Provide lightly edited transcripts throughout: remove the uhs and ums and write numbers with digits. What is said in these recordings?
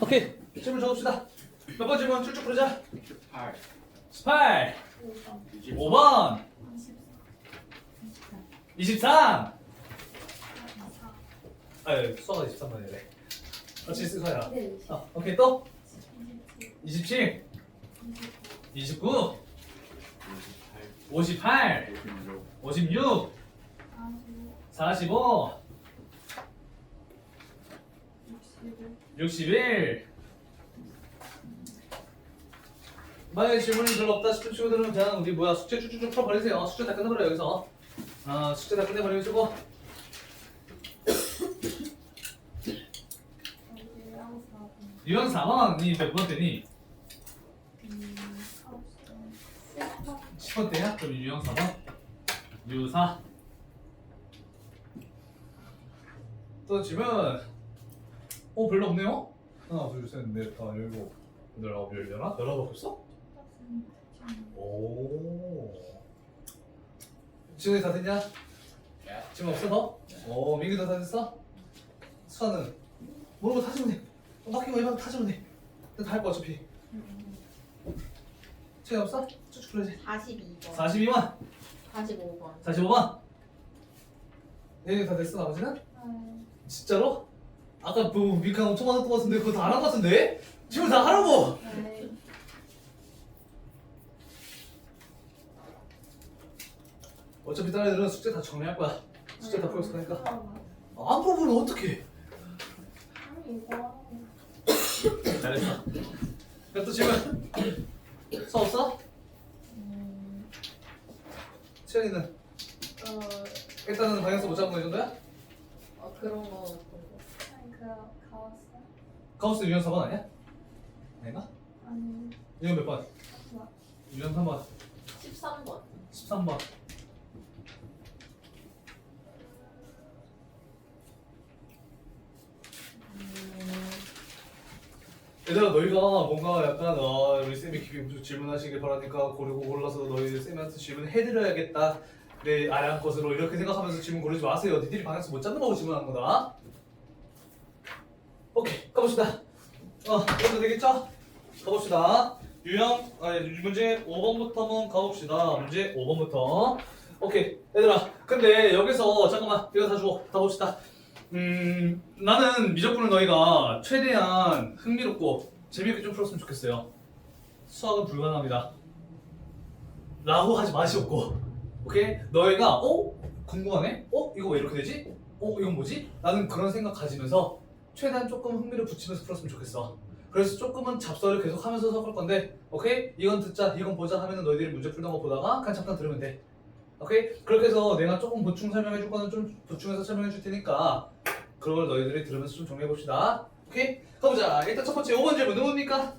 오케이, 질문 적읍시다. 몇 번 질문 쭉쭉 부르자. 8 18, 5번, 23. 수아가 23번이래. 같이 쓰서야. 오케이, 또 27, 29, 58, 56, 45, 61. 만약에 질문이 별로 없다 싶은 친구들은 그냥 우리 숙제 쭉쭉쭉 풀어버리세요. 숙제 다 끝내버려 여기서. 숙제 다 끝내버리고. 유형 4번이 몇 번째니? 10번째야? 그럼 유형 4번? 유4. 또 질문. 별로 없네요? 하나, 둘, 셋, 넷, 다, 일곱, 여덟, 아홉, 열, 열하나? 11번 벌써? 오. 지훈이 다 됐냐? 지금 없어 너? 민규도 다 됐어? 수아는? 모르고 타주면 돼. 맡기고 이만 타주면 돼. 다 할 거 어차피. 지훈이 없어? 쭉쭉 불러야지. 42번 42번 45번 45번 얘네 다 됐어 나머지는? 진짜로? 아까 뭐 미카 엄청 많았던 것 같은데 그거 다 안 한 것 같은데? 지금 다 하라고! 어차피 다른 애들은 숙제 다 정리할 거야. 숙제 다 풀었을 거니까. 안 풀어보면 어떡해? 잘했어. 그럼 또 질문. 수업 없어? 채연이는? 일단은 방향성 못 잡은 거 이 정도야? 그런 거 어떤 거? 카우스 유형 4번 아니야? 아닌가? 아니 유형 몇 번? 유형 3번 13번 13번 얘들아 너희가 뭔가 약간 우리 쌤이 깊이 질문하시길 바라니까 고르고 골라서 너희 쌤한테 질문을 해드려야겠다 내 아량 것으로 이렇게 생각하면서 질문 고르지 마세요. 니들이 방향성 못 잡는 거고 질문하는 거다. 오케이 가봅시다. 이것도 되겠죠? 가봅시다. 유형 문제 5번부터 한번 가봅시다. 문제 5번부터. 오케이 얘들아 근데 여기서 잠깐만 이거 다 주고 가봅시다. 나는 미적분을 너희가 최대한 흥미롭고 재미있게 좀 풀었으면 좋겠어요. 수학은 불가능합니다 라고 하지 마시옵고. 오케이? 너희가 궁금하네? 이거 왜 이렇게 되지? 이건 뭐지? 나는 그런 생각 가지면서 최대한 조금 흥미를 붙이면서 풀었으면 좋겠어. 그래서 조금은 잡서를 계속 하면서 섞을 건데 오케이? 이건 듣자 이건 보자 하면은 너희들이 문제 풀던 거 보다가 그냥 잠깐 들으면 돼. 오케이? 그렇게 해서 내가 조금 보충 설명해 줄 거는 좀 보충해서 설명해 줄 테니까 그런 걸 너희들이 들으면서 좀 정리해 봅시다. 오케이? 가보자. 일단 첫 번째 5번 질문 누굽니까?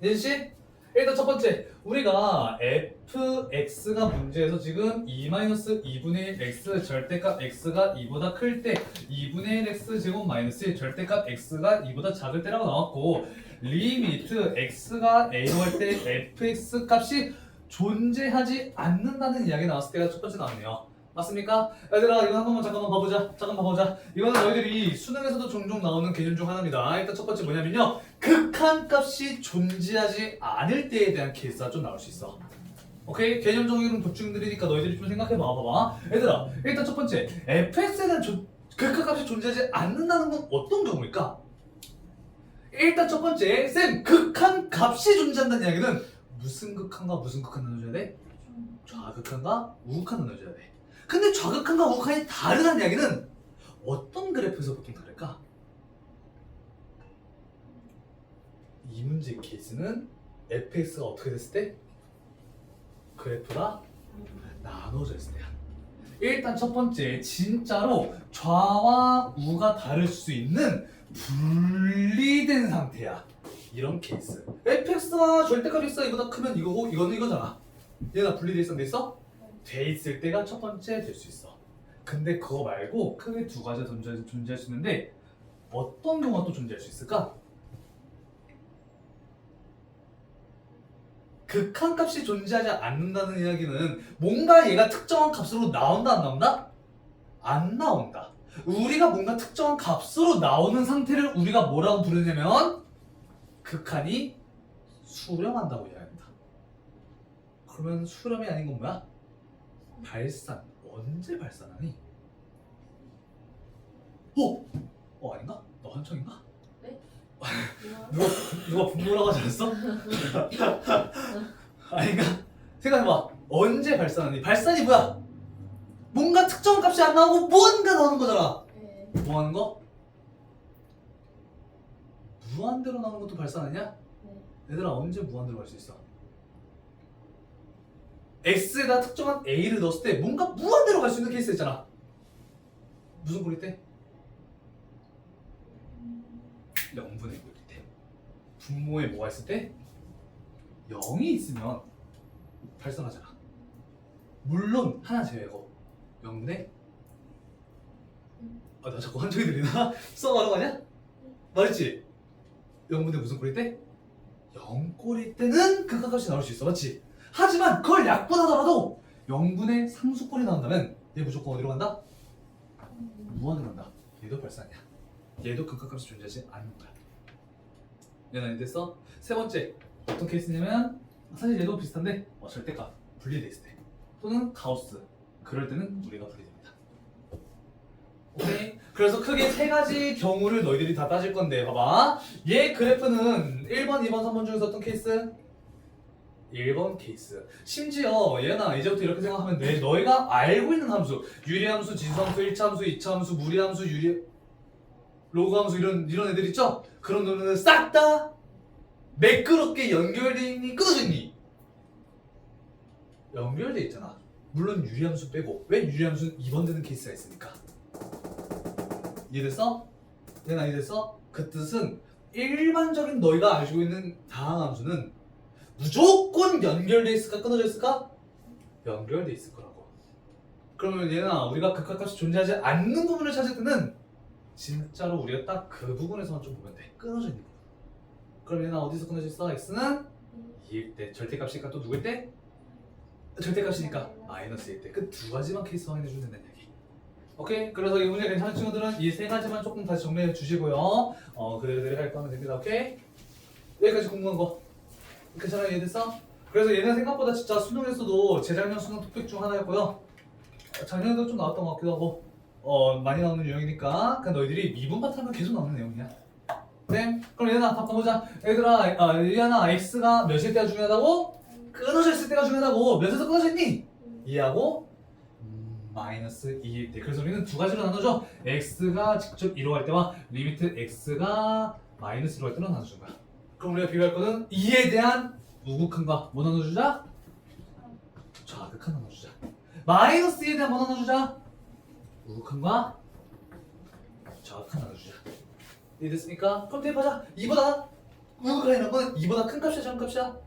예진씨? 일단 첫 번째 우리가 fx가 문제에서 지금 2-2분의 1 x 절대값 x가 2보다 클 때 2분의 1 x 제곱 마이너스 1 절대값 x가 2보다 작을 때라고 나왔고 리미트 x가 a로 할 때 fx 값이 존재하지 않는다는 이야기 나왔을 때가 첫 번째 나왔네요. 맞습니까? 얘들아 이거 한 번만 잠깐만 봐보자. 이거는 너희들이 수능에서도 종종 나오는 개념 중 하나입니다. 일단 첫 번째 뭐냐면요 극한값이 존재하지 않을 때에 대한 케이스가 좀 나올 수 있어. 오케이? 개념적인 보충들이니까 너희들이 좀 생각해봐. 봐봐 얘들아 일단 첫 번째 fx에 대한 극한값이 존재하지 않는다는 건 어떤 경우일까? 일단 첫 번째 쌤 극한값이 존재한다는 이야기는 무슨 극한과 무슨 극한 나눠줘야 돼? 좌극한과 우극한 나눠줘야 돼. 근데 좌극한과 우극한이 다르다는 이야기는 어떤 그래프에서 보통 다를까? 이 문제 케이스는 fx가 어떻게 됐을 때? 그래프가 나눠져 있을 때야. 일단 첫 번째 진짜로 좌와 우가 다를 수 있는 분리된 상태야. 이런 케이스 fx가 절대값이 있어 이보다 크면 이거고 이거는 이거잖아. 얘가 분리돼 있어 안 돼 있어? 돼 있을 때가 첫 번째 될 수 있어. 근데 그거 말고 크게 두 가지가 존재할 수 있는데 어떤 경우가 또 존재할 수 있을까? 극한값이 존재하지 않는다는 이야기는 뭔가 얘가 특정한 값으로 나온다 안 나온다? 안 나온다. 우리가 뭔가 특정한 값으로 나오는 상태를 우리가 뭐라고 부르냐면 극한이 수렴한다고 이야기합니다. 그러면 수렴이 아닌 건 뭐야? 발산. 언제 발산하니? 아닌가? 너 한청인가? 네? 누가 분모라고 하지 않았어? 아닌가? 생각해봐. 언제 발산하니? 발산이 뭐야? 뭔가 특정한 값이 안 나오고 뭔가 나오는 거잖아. 네. 뭐 하는 거? 무한대로 나오는 것도 발산 아니야? 네. 얘들아 언제 무한대로 갈 수 있어? x에다 특정한 a를 넣었을 때 뭔가 무한대로 갈 수 있는 케이스 있잖아. 무슨 꼴일 때? 0분의 9일 때. 분모에 뭐가 있을 때? 0이 있으면 발산하잖아. 물론 하나 제외고 0분의 나 자꾸 한쪽이 들리나? 수업하는 거 아니야? 말했지? 0분의 무슨 꼴일 때? 0꼴일 때는 극한값이 나올 수 있어. 맞지? 하지만 그걸 약분하더라도 0분의 상수꼴이 나온다면 얘 무조건 어디로 간다? 무한으로 간다. 얘도 발산이야. 얘도 극한값이 존재하지 않는 거야. 얘는 됐어? 세 번째 어떤 케이스냐면 사실 얘도 비슷한데 절대값 분리돼 있을 때 또는 가우스 그럴 때는 우리가 분리됩니다. 오케이? 그래서 크게 세 가지 경우를 너희들이 다 따질 건데 봐봐. 얘 그래프는 1번, 2번, 3번 중에서 어떤 케이스? 1번 케이스. 심지어 얘나 이제부터 이렇게 생각하면 돼. 너희가 알고 있는 함수 유리함수, 지수함수, 1차함수, 2차함수, 무리함수, 로그함수 이런 애들 있죠? 그런 놈들은 싹 다 매끄럽게 연결돼 있니? 끊어져 있니? 연결돼 있잖아. 물론 유리함수 빼고. 왜 유리함수는 2번 되는 케이스가 있으니까. 이해됐어? 얘나 이해됐어? 그 뜻은 일반적인 너희가 알고 있는 다항함수는 무조건 연결돼 있을까? 끊어져 있을까? 연결돼 있을 거라고. 그러면 얘나 우리가 극한값이 존재하지 않는 부분을 찾을 때는 진짜로 우리가 딱 그 부분에서만 좀 보면 돼. 끊어져 있는 부분. 그럼 얘나 어디서 끊어져 있어? x는 2일 때. 절대값이니까 또 누구일 때? 절대값이니까 마이너스일 때. 그 두 가지만 케이스 확인해 주면 된다는 얘기. 오케이? 그래서 이 문제 괜찮은 친구들은 이 세 가지만 조금 다시 정리해 주시고요. 그대로 내려갈 거 하면 됩니다. 오케이? 여기까지 궁금한 거 괜찮아? 이해됐어? 그래서 얘는 생각보다 진짜 수능에서도 재작년 수능 토픽 중 하나였고요. 작년에도 좀 나왔던 것 같기도 하고 많이 나오는 유형이니까 그냥 너희들이 미분만 타면 계속 나오는 내용이야. 네? 그럼 얘들아 바꿔보자. 얘들아 얘나 x가 몇일 때가 중요하다고? 끊어져 있을 때가 중요하다고. 몇에서 끊어져 있니? 2하고 마이너스 2일 때. 그래서 우리는 두 가지로 나눠줘. x가 직접 2로 갈 때와 리미트 x가 마이너스 1로 갈 때로 나눠준 거야. 그럼 우리가 비교할 거는 2에 대한 우극한과 뭐 나눠주자? 좌극한 나눠주자. 마이너스 2에 대한 뭐 나눠주자? 우극한과 좌극한 나눠주자. 이해됐습니까? 그럼 대입하자. 2보다 우극한이라는 건 2보다 큰 값이야 작은 값이야?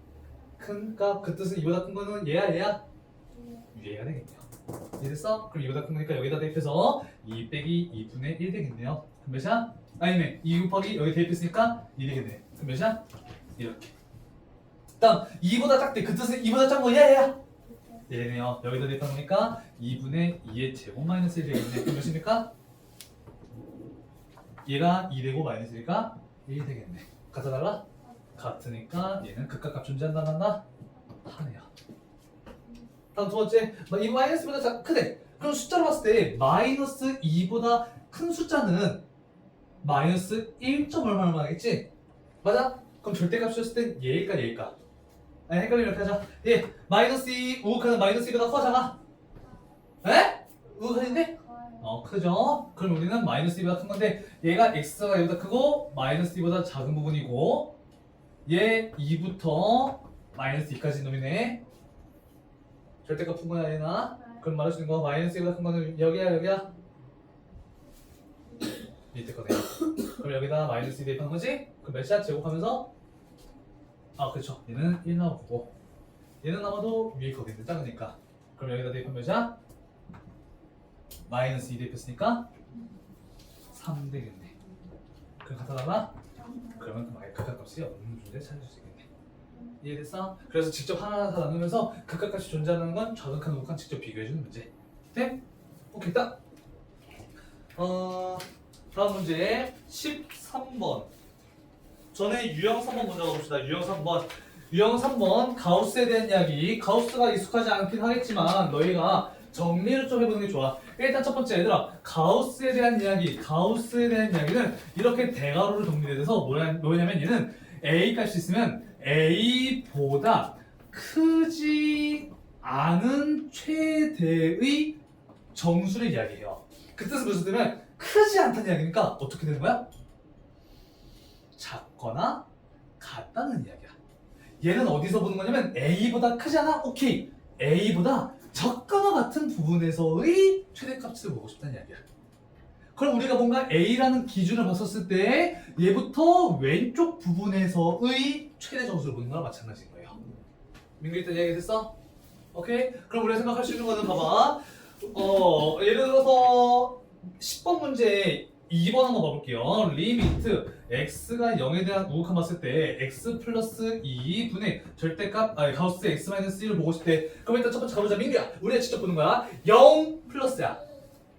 큰 값. 그 뜻은 2보다 큰 거는 얘야? 얘가 되겠네요. 이해됐어? 그럼 2보다 큰 거니까 여기다 대입해서 2 빼기 2분의 1 되겠네요. 그럼 몇이야? 아니네 2 곱하기 여기 대입했으니까 2 되겠네. 그럼 몇이야? 이렇게. 다음 2보다 작대. 그 뜻은 2보다 작은 거 얘야? 얘네요. 여기다 대입한 거니까 2분의 2의 제곱 마이너스 1 되겠네. 그럼 몇입니까? 얘가 2 되고 마이너스 1이니까 1 되겠네. 같아 달라? 같으니까 얘는 극각값 존재한다 안 한다? 하네요. 다음 두 번째, 이 마이너스보다 크대. 그럼 숫자로 봤을 때 마이너스 2보다 큰 숫자는 마이너스 1. 얼마나 하겠지? 맞아? 그럼 절대값이었을 땐 얘일까 얘일까? 아니 헷갈리면 이렇게 하자. 얘 마이너스 2 우극하는 마이너스 2보다 커 작아? 에? 우극한인데? 크죠? 그럼 우리는 마이너스 2보다 큰 건데 얘가 x가 얘보다 크고 마이너스 2보다 작은 부분이고 얘 2부터 마이너스 2까지 놈이네. 절대값 푼 거야 얘나? 그럼 말할 수 있는 거 마이너스 2보다 큰 거는 여기야? 밑에 거네. 그럼 여기다 마이너스 2 대입한 거지? 그럼 몇이야? 제곱하면서 그렇죠. 얘는 1 나오고 얘는 아마도 위에 거긴데 작으니까 그럼 여기다 대입한 몇이야? 마이너스 2 대입했으니까 3 되겠네. 그럼 갖다 달라? 그러면 그 극각값이 없는 존재 찾을 수 있겠네. 이해됐어? 그래서 직접 하나하나 다 나누면서 극각값이 존재하는 건 좌극한 우극한 직접 비교해주는 문제. 네? 오케이 딱. 다음 문제 13번. 전에 유형 3번 먼저 가봅시다. 유형 3번. 유형 3번 가우스에 대한 이야기. 가우스가 익숙하지 않긴 하겠지만 너희가 정리를 좀 해보는 게 좋아. 일단 첫 번째 얘들아, 가우스에 대한 이야기. 가우스에 대한 이야기는 이렇게 대괄호로 정리돼서 뭐냐면 얘는 A 값이 있으면 A보다 크지 않은 최대의 정수를 이야기해요. 그 뜻은 무슨 뜻이냐면 크지 않다는 이야기니까 어떻게 되는 거야? 작거나 같다는 이야기야. 얘는 어디서 보는 거냐면 A보다 크지 않아? 오케이. A보다 적거나 같은 부분에서의 최대값을 보고 싶다는 이야기야. 그럼 우리가 뭔가 A라는 기준을 봤었을 때 얘부터 왼쪽 부분에서의 최대 점수를 보는 거랑 마찬가지인 거예요. 민규 일단 이야기 됐어? 오케이? 그럼 우리가 생각할 수 있는 거는 봐봐. 예를 들어서 10번 문제 2번 한번 봐볼게요. 리미트 x가 0에 대한 우극한 봤을 때 x 플러스 2분의 절대값 가우스 x 마이너스 1을 보고 싶을 때 그럼 일단 첫 번째 가보자. 민규야 우리가 직접 보는 거야. 0 플러스야.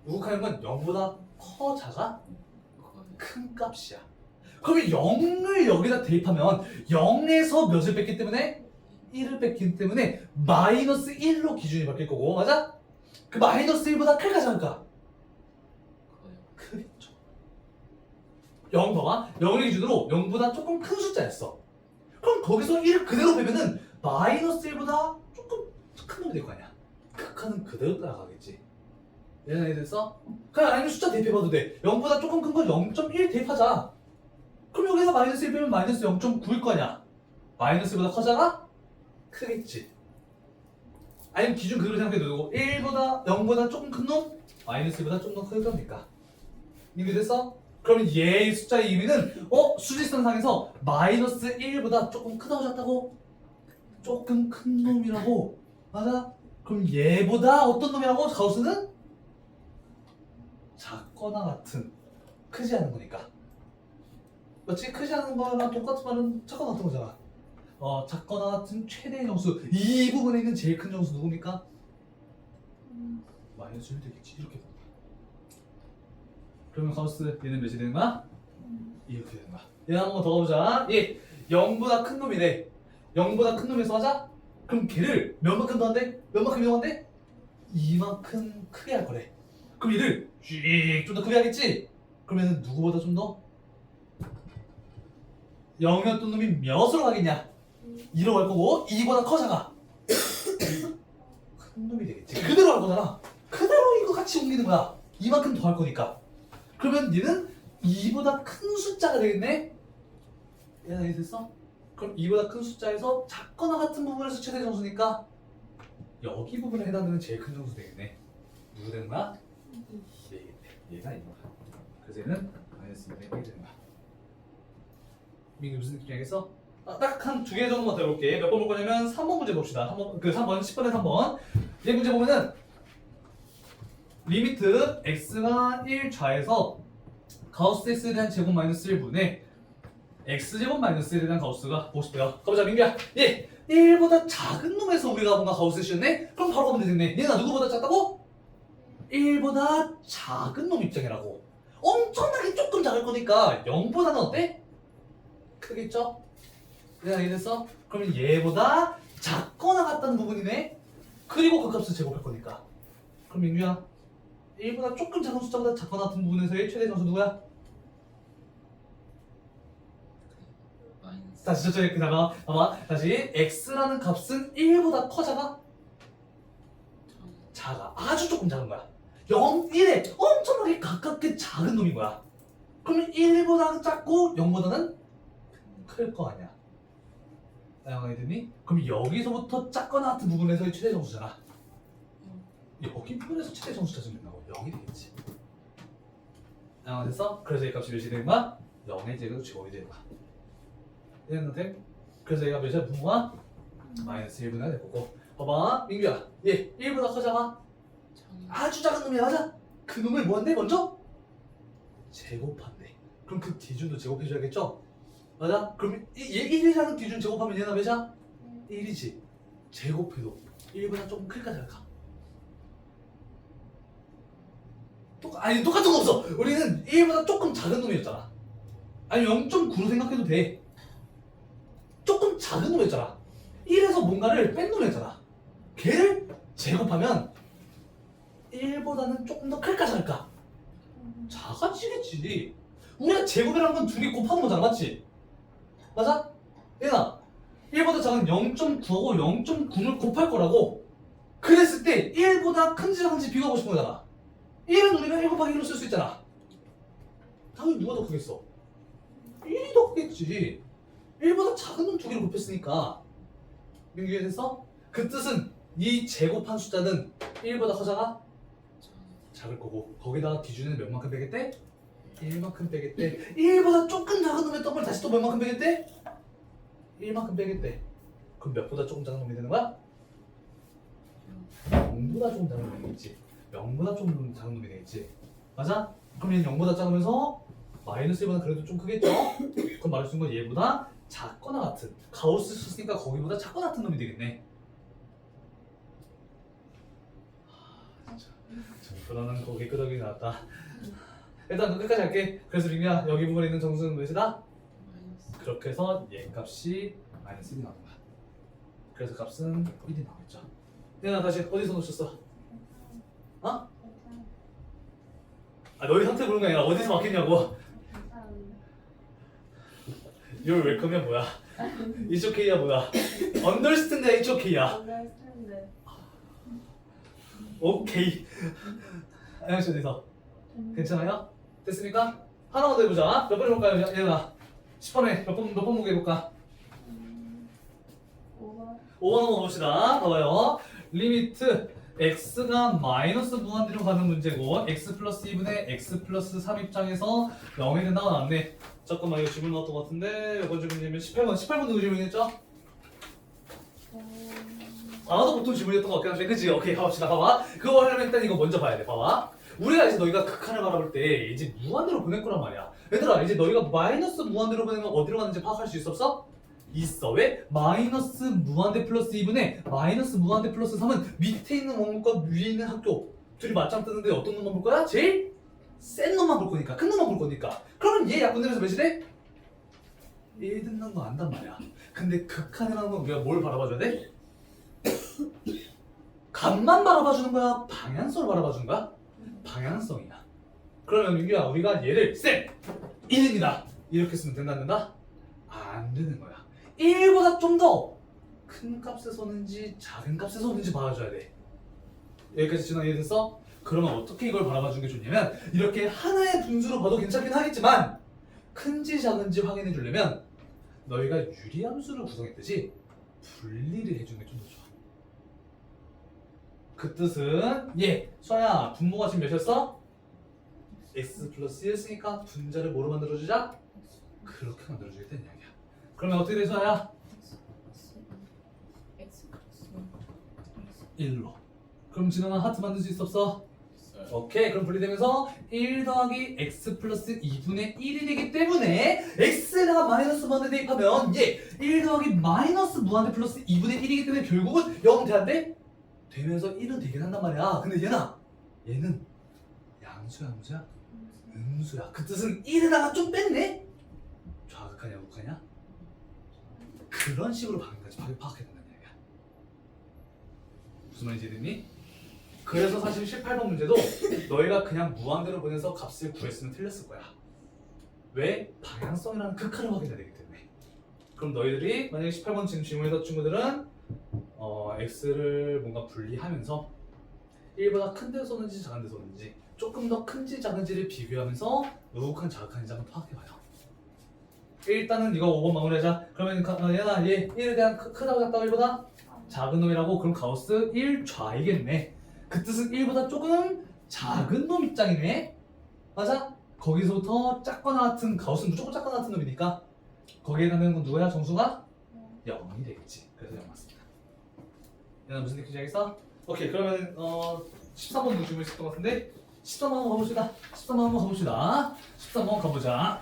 우극하는 건 0보다 커 작아? 큰 값이야. 그러면 0을 여기다 대입하면 0에서 몇을 뺐기 때문에 1을 뺐기 때문에 마이너스 1로 기준이 바뀔 거고 맞아? 그 마이너스 1보다 클까 작을까? 크겠죠. 0 봐봐. 0을 기준으로 0보다 조금 큰 숫자였어. 그럼 거기서 1을 그대로 빼면은 마이너스 1보다 조금 큰 놈이 될 거 아니야. 극한은 그대로 따라가겠지. 얘는 애들 써? 그냥 아니면 숫자 대입해봐도 돼. 0보다 조금 큰 건 0.1 대입하자. 그럼 여기서 마이너스 1 빼면 마이너스 0.9일 거 아니야. 마이너스 1보다 커져가? 크겠지. 아니면 기준 그대로 생각해도 되고 1보다 0보다 조금 큰 놈? 마이너스 1보다 좀 더 클 겁니까? 이해됐어? 그러면 얘의 숫자의 의미는 수직선상에서 마이너스 1보다 조금 크다고 잤다고? 조금 큰 놈이라고? 맞아? 그럼 얘보다 어떤 놈이라고? 가우스는? 작거나 같은 크지 않은 거니까 맞지? 크지 않은 거랑 똑같은 말은 작거나 같은 거잖아. 작거나 같은 최대의 정수 이 부분에 있는 제일 큰 정수 누굽니까? 마이너스 1 되겠지. 이렇게 보면 그러면 가우스 얘는 몇이 되는 거야? 이렇게 되는 거야. 얘 한 번 더 가보자. 얘 0보다 큰 놈이래. 0보다 큰 놈에서 하자? 그럼 걔를 몇만큼 더 한대? 몇만큼 이동한대? 이만큼 크게 할 거래. 그럼 얘를 좀 더 크게 하겠지? 그러면 누구보다 좀 더? 0이었던 놈이 몇으로 가겠냐? 2로 갈 거고 2보다 커 작아? 큰 놈이 되겠지. 그대로 할 거잖아. 그대로 이거 같이 옮기는 거야. 이만큼 더 할 거니까. 그러면 얘는 2보다 큰 숫자가 되겠네? 얘가 됐어? 그럼 2보다 큰 숫자에서 작거나 같은 부분에서 최대 정수니까 여기 부분에 해당되는 제일 큰 정수 되겠네. 누구 되는 거야? 얘가 있는 거야. 그래서 얘는 마이너스 2분의 1이 되는 거야. 민규 무슨 느낌이 알겠어? 딱 한 두 개 정도만 더 해볼게. 몇 번 볼 거냐면 3번 문제 봅시다. 3번 10번에 3번. 얘 문제 보면은 리미트 x가 1 좌에서 가우스 x에 대한 제곱 마이너스 1분의 x제곱 마이너스 1에 대한 가우스가 보고 싶대요. 가보자 민규야. 얘 1보다 작은 놈에서 우리가 뭔가 가우스 씌웠네? 그럼 바로 가면 되겠네. 얘가 누구보다 작다고? 1보다 작은 놈 입장이라고. 엄청나게 조금 작을 거니까 0보다는 어때? 크겠죠? 내가 이랬어? 그러면 얘보다 작거나 같다는 부분이네? 그리고 그 값을 제곱할 거니까. 그럼 민규야 1보다 조금 작은 숫자보다 작거나 같은 부분에서의 최대 정수 누구야? 마이너스. 다시 저쪽에 봐봐. 다시 x라는 값은 1보다 커 작아? 작아. 아주 조금 작은 거야. 0, 1에 엄청나게 가깝게 작은 놈인 거야. 그러면 1보다는 작고 0보다는 클 거 아니야. 나영아 듣니? 그럼 여기서부터 작거나 같은 부분에서의 최대 정수잖아. 여기 부분에서 최대 정수 찾으면 된다고. 0이 되겠지. 나영아 됐어? 그래서 이 값이 몇이 되는 거야? 0의 제곱이 되는 거야. 이해했는데? 그래서 얘가 몇이야? 분모가? 마이너스 1분의 1이 될 거고. 봐봐 민규야 얘 1보다 커잖아. 아주 작은 놈이야 맞아? 그 놈을 뭐한대 먼저? 제곱한대. 그럼 그 기준도 제곱해줘야겠죠? 맞아? 그럼 얘 1이라는 기준 제곱하면 얘는 몇이야? 1이지. 제곱해도 1보다 조금 클까 작을까? 아니 똑같은 거 없어. 우리는 1보다 조금 작은 놈이었잖아. 아니 0.9로 생각해도 돼. 조금 작은 놈이었잖아. 1에서 뭔가를 뺀 놈이었잖아. 걔를 제곱하면 1보다는 조금 더 클까 작을까? 작아지겠지. 우리가 제곱이라는 건 둘이 곱하는 거잖아, 맞지? 맞아? 얘나 1보다 작은 0.9하고 0.9를 곱할 거라고. 그랬을 때 1보다 큰지 작은지 비교하고 싶은 거잖아. 1은 우리가 1 곱하기 1로 쓸 수 있잖아. 당연히 누가 더 크겠어? 1이 더 크겠지. 1보다 작은 놈 두 개를 곱했으니까. 민규 이해됐어? 그 뜻은 이 제곱한 숫자는 1보다 커져가? 작을 거고 거기다가 기준은 몇 만큼 빼겠대? 1만큼 빼겠대. 1보다 조금 작은 놈의 더블 다시 또 몇 만큼 빼겠대? 1만큼 빼겠대. 그럼 몇보다 조금 작은 놈이 되는 거야? 0보다 조금 작은 놈이 되겠지. 0보다 조금 작은 놈이 되겠지. 맞아? 그럼 얘는 0보다 작으면서 마이너스 1보다 그래도 좀 크겠죠? 그럼 말할 수 있는 건 얘보다 작거나 같은, 가우스 썼으니까 거기보다 작거나 같은 놈이 되겠네. 좀 불안한 고개 끄덕이 나왔다. 일단 끝까지 할게. 그래서 링이야 여기 부분에 있는 정수는 몇이다? 그렇게 해서 얘 값이 마이너스 1이 나온 거야. 그래서 값은 1이 나오겠죠. 얘나 다시 어디서 놓쳤어? 어? 아 너희 상태 보는 거 아니라 어디서 막혔냐고. You're welcome이야 뭐야? It's okay야 뭐야? Understand야 It's okay야. 오케이. 아영씨 어디서? 괜찮아요? 됐습니까? 하나만 더 해보자. 몇 번 해볼까요? 얘들아 10번에 몇 번 보게 해볼까? 5번 한번 봅시다. 봐봐요. 리미트 x가 마이너스 무한대로 가는 문제고 x 플러스 2분의 x 플러스 3 입장에서 0이 된다고 나왔네. 잠깐만 이거 질문 나왔던 것 같은데 몇 번 질문이냐면 18번 누구 질문이었죠? 아나도 보통 질문이었던 것 같긴 한데 그치? 오케이 가봅시다. 봐봐. 그거 하려면 일단 이거 먼저 봐야 돼. 봐봐. 우리가 이제 너희가 극한을 바라볼 때 이제 무한대로 보낼 거란 말이야. 얘들아 이제 너희가 마이너스 무한대로 보내면 어디로 가는지 파악할 수 있어? 있어. 왜? 마이너스 무한대 플러스 2분의 마이너스 무한대 플러스 3은 밑에 있는 원문과 위에 있는 학교 둘이 맞짱 뜨는데 어떤 놈만 볼 거야? 제일 센 놈만 볼 거니까. 큰 놈만 볼 거니까. 그러면 얘 약분되면서 몇이 돼? 1 듣는 거 안단 말이야. 근데 극한이라는 건 우리가 뭘 바라봐줘야 돼? 값만 바라봐주는 거야? 방향성을 바라봐주는 거야? 방향성이야. 그러면 민규야 우리가 얘를 쌤! 1입니다 이렇게 쓰면 된다 안 된다? 안 되는 거야. 1보다 좀 더 큰 값에 서는지 작은 값에 서는지 봐줘야 돼. 여기까지 지나 이해됐어? 그러면 어떻게 이걸 바라봐주는 게 좋냐면 이렇게 하나의 분수로 봐도 괜찮긴 하겠지만 큰지 작은지 확인해 주려면 너희가 유리함수를 구성했듯이 분리를 해주는 게 좀 더 좋아. 그 뜻은 수아야 분모가 지금 몇이었어? x 플러스 1였으니까 분자를 뭐로 만들어주자? 그렇게 만들어주겠다는 이야기야. 그러면 어떻게 돼 수아야? 1로. 그럼 진원아 하트 만들 수 있어 없어? 오케이. 그럼 분리되면서 1 더하기 x 플러스 2분의 1이 되기 때문에 x가 마이너스 무한대 대입하면 1 더하기 마이너스 무한대 플러스 2분의 1이기 때문에 결국은 0 돼안돼? 되면서 1은 되긴 한단 말이야. 근데 얘는 양수야 음수야? 음수야. 그 뜻은 1에다가 좀 뺐네? 좌극하냐 우극하냐? 그런 식으로 방금까지 파악해야 된다는 얘기야. 무슨 말인지 이해됐니? 그래서 사실 18번 문제도 너희가 그냥 무한대로 보내서 값을 구했으면 틀렸을 거야. 왜? 방향성이라는 극한을 확인해야 되기 때문에. 그럼 너희들이 만약에 18번 지금 질문했던 친구들은 x를 뭔가 분리하면서 1보다 큰 데서 쏘는지 작은 데서 쏘는지 조금 더 큰지 작은지를 비교하면서 우극한 자극한지 한번 파악해봐요. 일단은 이거 5번 마무리하자. 그러면 얘나 얘 1에 대한 크다고 작다고 1보다 작은 놈이라고. 그럼 가우스 1좌이겠네. 그 뜻은 1보다 조금 작은 놈 입장이네. 맞아? 거기서부터 작거나 같은 가우스는 무조건 작거나 같은 놈이니까 거기에 해당되는 건 누구야? 정수가 0이 되겠지. 그래서 0 맞습니다. 얘나 무슨 느낌인지 알겠어? 오케이. 그러면 13번 질문 있었던 것 같은데 13번 한번 가봅시다. 13번 한번 가봅시다. 13번 가보자.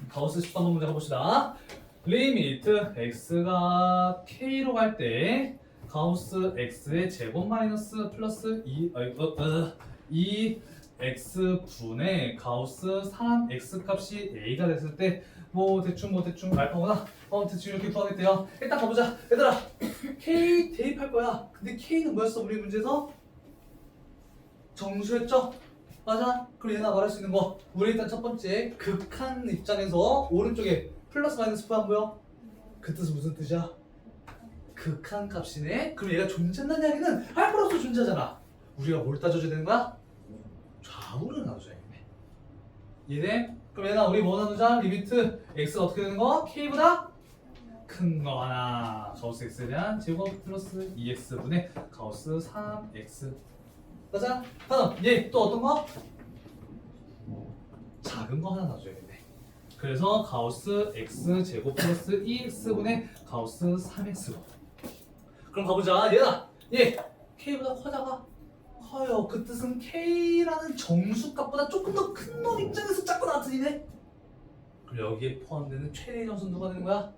가우스 13번 문제 가봅시다. 리미트 x가 k로 갈 때 가우스 x의 제곱 마이너스 플러스 2 이 x분의 가우스 3x 값이 a가 됐을 때 뭐 대충 알파구나 대충 이렇게 구하겠대요. 일단 가보자. 얘들아 k 대입할 거야. 근데 k는 뭐였어 우리 문제에서? 정수였죠? 맞아? 그럼 얘나 말할 수 있는 거 우리 일단 첫 번째 극한 입장에서 오른쪽에 플러스 마이너스 프 안 보여? 그 뜻은 무슨 뜻이야? 극한 값이네? 그럼 얘가 존재한다는 이야기는 알파로서 존재하잖아. 우리가 뭘 따져줘야 되는 거야? 좌우를 나눠줘야겠네. 얘네? 그럼 얘나 우리 뭐 나누자? 리미트 x가 어떻게 되는 거? k보다 큰 거 하나 가우스 x에 대한 제곱 플러스 2x분의 가우스 3x 맞아? 다음 얘 또 어떤 거? 작은 거 하나 놔줘야겠네. 그래서 가우스 x 제곱 플러스 2x분의 가우스 3x로. 그럼 가보자. 얘다. 얘 k보다 커다가 커요. 그 뜻은 k라는 정수값보다 조금 더 큰 놈 입장에서 작고 나타지네. 그럼 여기에 포함되는 최대 정수는 누가 되는 거야?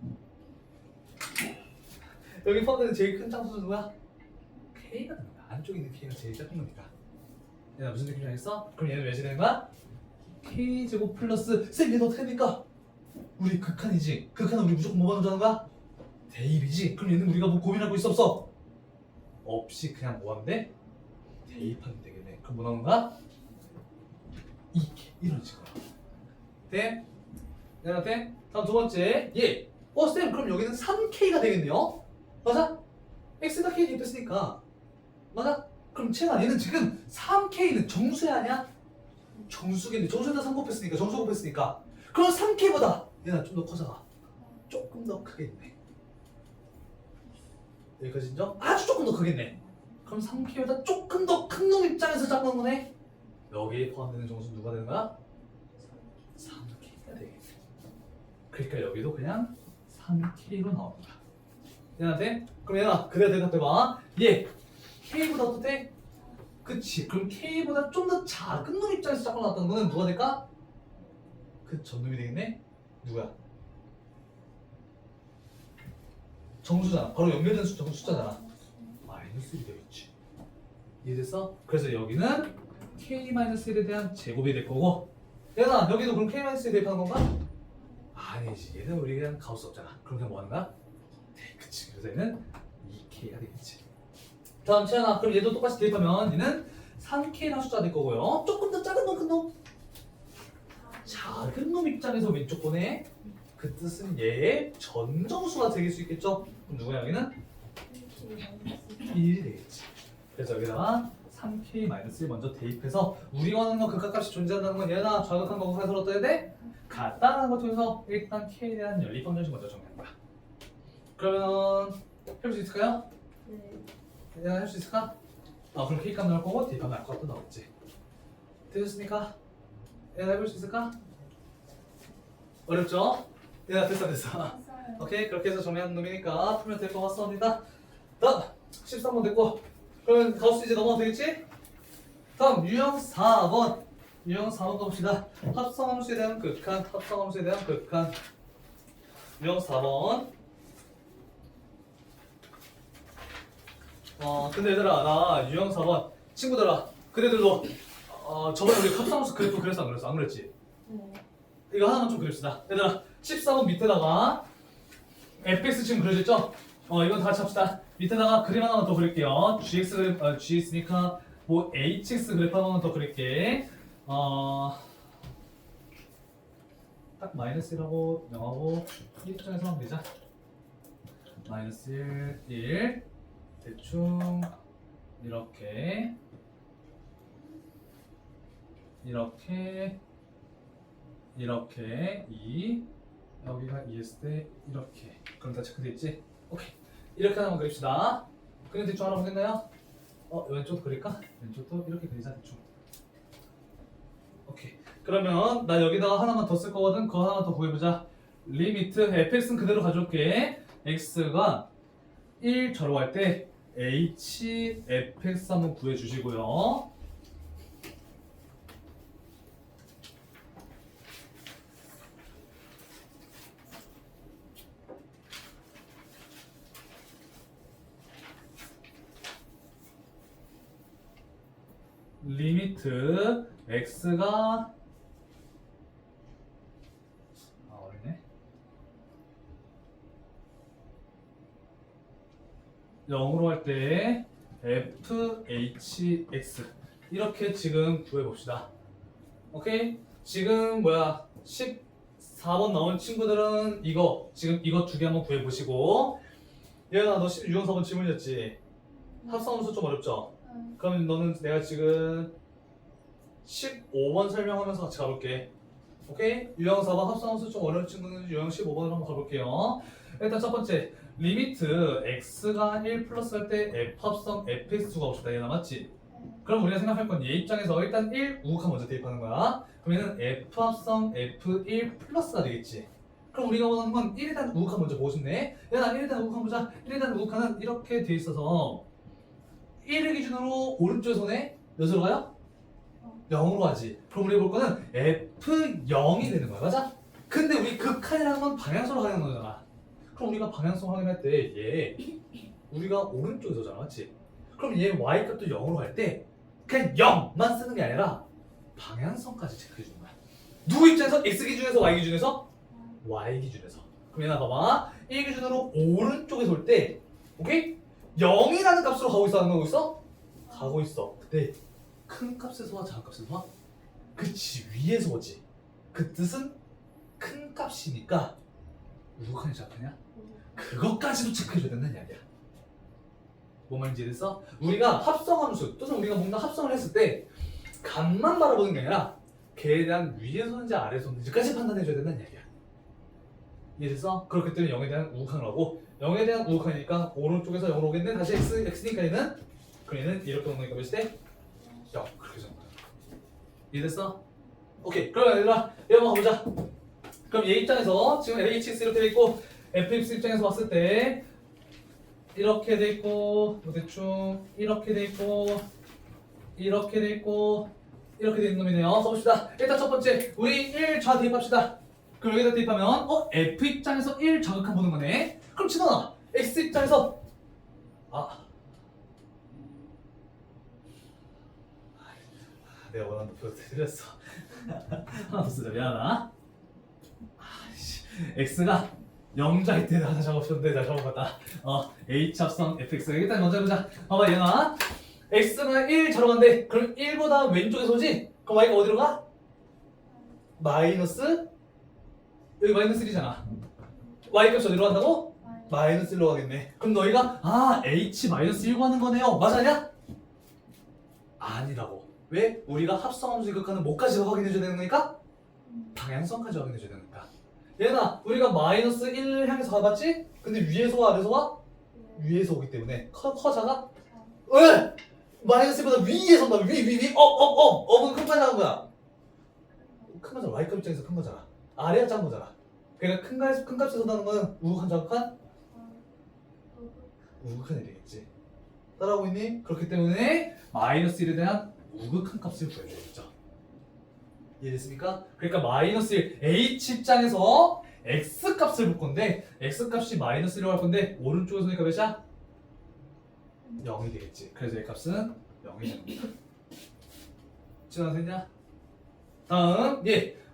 여기 포함되는 제일 큰 장수는 누구야? k가 되는 거야. 안쪽에 있는 k가 제일 작은 거니까. 얘가 무슨 느낌이 알겠어? 그럼 얘는 왜 되는 거야? k제곱 플러스 쌤 얘는 어떻게 됩니까? 우리 극한이지. 극한은 우리 무조건 뭐가 나오는 거야? 대입이지. 그럼 얘는 우리가 뭐 고민할 거 있어 없어? 없이 그냥 뭐 하면 돼? 대입하면 되겠네. 그럼 뭐 나오는 거야? 이렇게 이런 식으로. 돼? 내가 돼? 다음 두 번째 얘. 쌤 그럼 여기는 3k가 되겠네요. 맞아? x가 k 대입했으니까 맞아? 그럼 채나 얘는 지금 3k는 정수야 아니야? 정수겠네. 정수에다 3 곱했으니까 정수 곱했으니까 그럼 3k보다 얘는 좀 더 커져가. 조금 더 크겠네. 여기까지 인정? 아주 조금 더 크겠네. 그럼 3k보다 조금 더 큰 놈 입장에서 잡는 거네. 여기에 포함되는 정수는 누가 되는 거야? 3k가 되겠네. 그러니까 여기도 그냥 3k로 나오는 거야. 얘한테? 그럼 얘나 그대로 대답해봐. 얘 k보다 어떻대? 그치. 그럼 k보다 좀 더 작은 놈 입장에서 잡고 나왔다는 거는 누가 될까? 그 전놈이 되겠네? 누구야? 정수잖아. 바로 연결된 숫자잖아. 마이너스 1이 되겠지. 이해됐어? 그래서 여기는 k-1에 대한 제곱이 될 거고 얘나 여기도 그럼 k-1에 대입하는 건가? 아니지. 얘는 우리 그냥 가우스 없잖아. 그럼 그냥 뭐 하는 거야? 네, 그치. 그래서 얘는 2k가 되겠지. 다음 채연아 그럼 얘도 똑같이 대입하면 얘는 3k라는 숫자 될 거고요. 조금 더 작은 놈 큰 놈? 작은 놈 입장에서 왼쪽 보내. 그 뜻은 얘의 전정수가 되길 수 있겠죠? 그럼 누구야 여기는? 1이 되겠지. 그래서 여기다가 3k-1 먼저 대입해서 우리가 원하는 건 극한값이 존재한다는 건 얘나 좌극한 거구간에서 어떠해야 돼? 같다는 걸 통해서 일단 k에 대한 연립방정식 먼저 정리하는 거야. 그러면 해볼 수 있을까요? 네. 얘나 할 수 있을까? 그럼 k값 나올 거고 대입하면 알것 같도 나오겠지. 되셨습니까? 얘나 해볼 수 있을까? 어렵죠? 얘나 됐어. 오케이 그렇게 해서 정리하는 놈이니까 풀면 될 것 같습니다. 다음 13번 됐고 그러면 가우스 이제 넘어가면 되겠지? 다음 유형 4번 유형 4번 가봅시다. 합성함수에 대한 극한 합성함수에 대한 극한 유형 4번 근데 얘들아 나 유형 4번 친구들아 그대들도 저번에 우리 합성함수 그래프 그랬어 안 그랬어? 안 그랬지? 네. 이거 하나만 좀 그립시다. 얘들아 14번 밑에다가 fx 지금 그려졌죠? 이건 다 같이 합시다. 밑에다가 그림 하나만 더 그릴게요. gx니까 뭐 hx 그래프 하나만 더 그릴게. 딱 마이너스 1하고 0하고 1입장에서 하면 되자. 마이너스 1 대충 이렇게 이렇게 2 여기가 2했을 때 이렇게 그럼 다 체크돼 있지? 오케이 이렇게 하나만 그립시다. 그림 대충 알아보겠나요? 왼쪽도 그릴까? 왼쪽도 이렇게 그리자 대충. 오케이 그러면 나 여기다가 하나만 더 쓸 거거든. 그거 하나만 더 구해보자. 리미트 fx는 그대로 가져올게. x가 1 절로 갈 때 h fx 한번 구해주시고요. 리미트 x가 어렵네. 0으로 할 때 fhx 이렇게 지금 구해봅시다. 오케이? 지금 뭐야 14번 나온 친구들은 이거 지금 이거 두 개 한번 구해보시고 얘나 너 유형 4번 질문이었지? 합성함수 좀 어렵죠? 그러면 너는 내가 지금 15번 설명하면서 같이 가볼게. 오케이? 유형 4번 합성함수 좀 어려운 친구는 유형 15번으로 한번 가볼게요. 일단 첫 번째 리미트 x가 1 플러스 할 때 f 합성 fx 수가 없다. 얘나 맞지? 그럼 우리가 생각할 건 얘 입장에서 일단 1 우극한 먼저 대입하는 거야. 그러면은 f 합성 f1 플러스가 되겠지. 그럼 우리가 원하는 건 1에 대한 우극한 먼저 보고 싶네. 얘나 1에 대한 우극한 보자. 1에 대한 우극한은 이렇게 돼 있어서 1을 기준으로 오른쪽 손에 몇으로 가요? 0으로 가지. 그럼 우리가 볼 거는 F0이 되는 거야. 맞아? 근데 우리 극한이라는 건 방향성으로 가는 거잖아. 그럼 우리가 방향성 확인할 때 얘 우리가 오른쪽에서잖아. 맞지? 그럼 얘 Y값도 0으로 갈 때 그냥 0만 쓰는 게 아니라 방향성까지 체크해 주는 거야. 누구 입장에서? X 기준에서 Y 기준에서? Y 기준에서. 그럼 얘나 봐봐. 1 기준으로 오른쪽에서 올 때 오케이? 0이라는 값으로 가고 있어? 안 가고 있어? 가고 있어. 근데 큰 값에서 와 작은 값에서 와? 그치 위에서 오지. 그 뜻은 큰 값이니까 우극한이 작으냐? 그것까지도 체크해줘야 된다는 이야기야. 뭔 말인지 이해됐어? 우리가 합성함수 또는 우리가 뭔가 합성을 했을 때 값만 바라보는 게 아니라 걔에 대한 위에서 오는지 아래에서 오는지까지 판단해줘야 된다는 이야기야. 이해됐어? 그렇기 때문에 0에 대한 우극한을 하고 0에 대한 우극한이니까 오른쪽에서 0으로 오겠네. 다시 x니까 얘는 그럼 얘는 이렇게 오는 거니까 몇이 돼? 0 그렇게 적는 거야. 이해됐어? 오케이 그러면 얘들아 얘 한번 가보자. 그럼 얘 입장에서 지금 hx 이렇게 돼 있고 fx 입장에서 봤을 때 이렇게 돼 있고 뭐 대충 이렇게 돼 있고 이렇게 돼 있고 이렇게 돼 있는 놈이네요. 써봅시다. 일단 첫 번째 우리 1 좌 대입합시다. 그럼 여기다 대입하면 f 입장에서 1 좌극한 보는 거네. 그럼 진원아 x 입장에서 내가 원하는 높이로 틀렸어. 하나 더 쓰자. 미안하다. x가 0자일 때 하나 작업했는데 나 잘못봤다. h 합성 fx 일단 먼저 해보자. 봐봐 얘가 x가 1 자로 간대. 그럼 1보다 왼쪽에서 오지? 그럼 y가 어디로 가? 마이너스 여기 마이너스 1이잖아. y값이 어디로 간다고? 마이너스 1로 가겠네. 그럼 너희가 h 마이너스 1 구하는 거네요. 맞아냐? 아니라고. 왜? 우리가 합성함수 극하는 뭐까지 확인해줘야 되는 거니까? 방향성까지 확인해줘야 되는 거니까. 얘나 우리가 마이너스 1 향해서 가봤지? 근데 위에서 와 아래서 와? 위에서 오기 때문에 커 작아? 왜? 마이너스 1보다 위에서 온다. 위 업은 큰 거야 작은 거야? 큰 거잖아. y값 입장에서 큰 거잖아. 아래가 작은 거잖아. 그러니까 큰 값에서 나는 거는 우극한 작극한? 우극한이 되겠지. 따라오고 있니? 그렇기 때문에 마이너스 1에 대한 우극한 값을 구해줘야겠죠. 이해됐습니까? 그러니까 마이너스 1 h 입장에서 x 값을 볼 건데 x 값이 마이너스 1이라고 할 건데 오른쪽에서 오니까 몇이야? 0이 되겠지. 그래서 얘 값은 0이 됩니다. 지나갔냐? 다음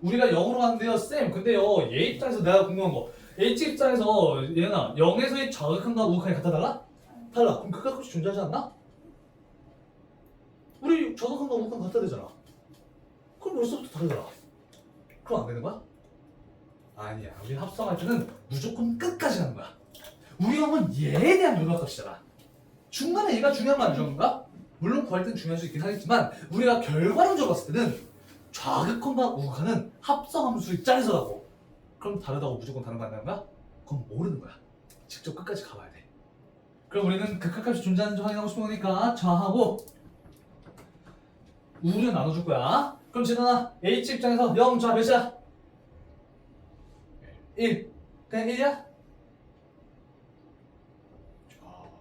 우리가 0으로 가는데요 쌤 근데요 얘 입장에서 내가 궁금한 거 h 입장에서 얘나 0에서의 좌극한과 우극한이 같아 달라? 달라. 그럼 그 값이 존재하지 않나? 우리 좌극한과 우극한 같아야 되잖아. 그럼 벌써부터 다르잖아. 그럼 안 되는 거야? 아니야. 우리 합성할 때는 무조건 끝까지 가는 거야. 우리가 한 얘에 대한 요각값이잖아. 중간에 얘가 중요한 거 아니던가? 물론 구할 땐 중요할 수 있긴 하겠지만 우리가 결과론적으로 봤을 때는 좌극한과 우극한은 합성함수 입장에서라고. 그럼 다르다고 무조건 다른 거 아니는 거야? 그건 모르는 거야. 직접 끝까지 가봐야 돼. 그럼 우리는 극한값이 존재하는지 확인하고 싶은 거니까 좌하고 우를 나눠줄 거야. 그럼 진원아 H 입장에서 0 좌 몇이야? 1 그냥 1이야?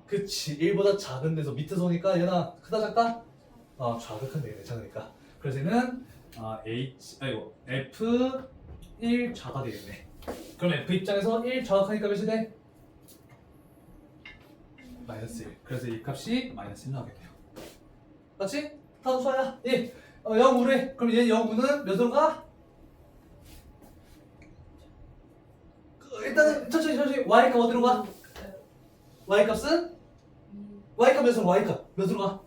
그치 1보다 작은 데서 밑에서 오니까 얘나 크다 작다? 좌극한 되겠네 작으니까. 그래서 얘는 F1 좌가 되겠네. 그럼 F 입장에서 1 좌극하니까 몇이 돼? 마이너스 1. 그래서 이 값이 마이너스 1 나오겠네요. 맞지? 다음 수아야. 예. 0우래. 그럼 얘 0우는 몇으로 가? 일단은 천천히 y값 어디로 가? y값은? y값 몇으로 y값 몇으로 가?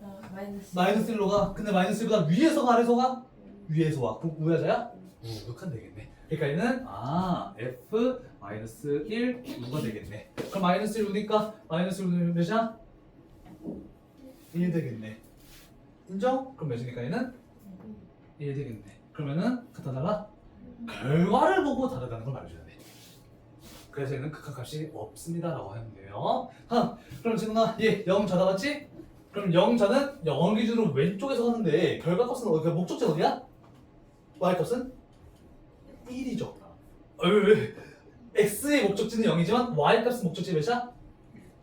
마이너스 1로 가. 근데 마이너스 1보다 위에서 가 아래서 가? 위에서 와. 그럼 우야자야? 우극한 되겠네. 그러니까 얘는 f 마이너스 1 우가 되겠네. 그럼 마이너스 1 우니까 마이너스 1 우는 몇이야? 1 되겠네. 인정? 그럼 몇이니까 얘는 1 되겠네. 그러면은 같아 달라? 결과를 보고 다르다는 걸 말해줘야 돼. 그래서 얘는 극한값이 없습니다라고 하면 돼요. 그럼 진훈아 얘 0 좌다 맞지? 그럼 0 좌는 0 기준으로 왼쪽에서 하는데 결과값은 어디? 목적지 어디야? y값은 1이죠. x의 목적지는 0이지만 y값은 목적지 몇이야?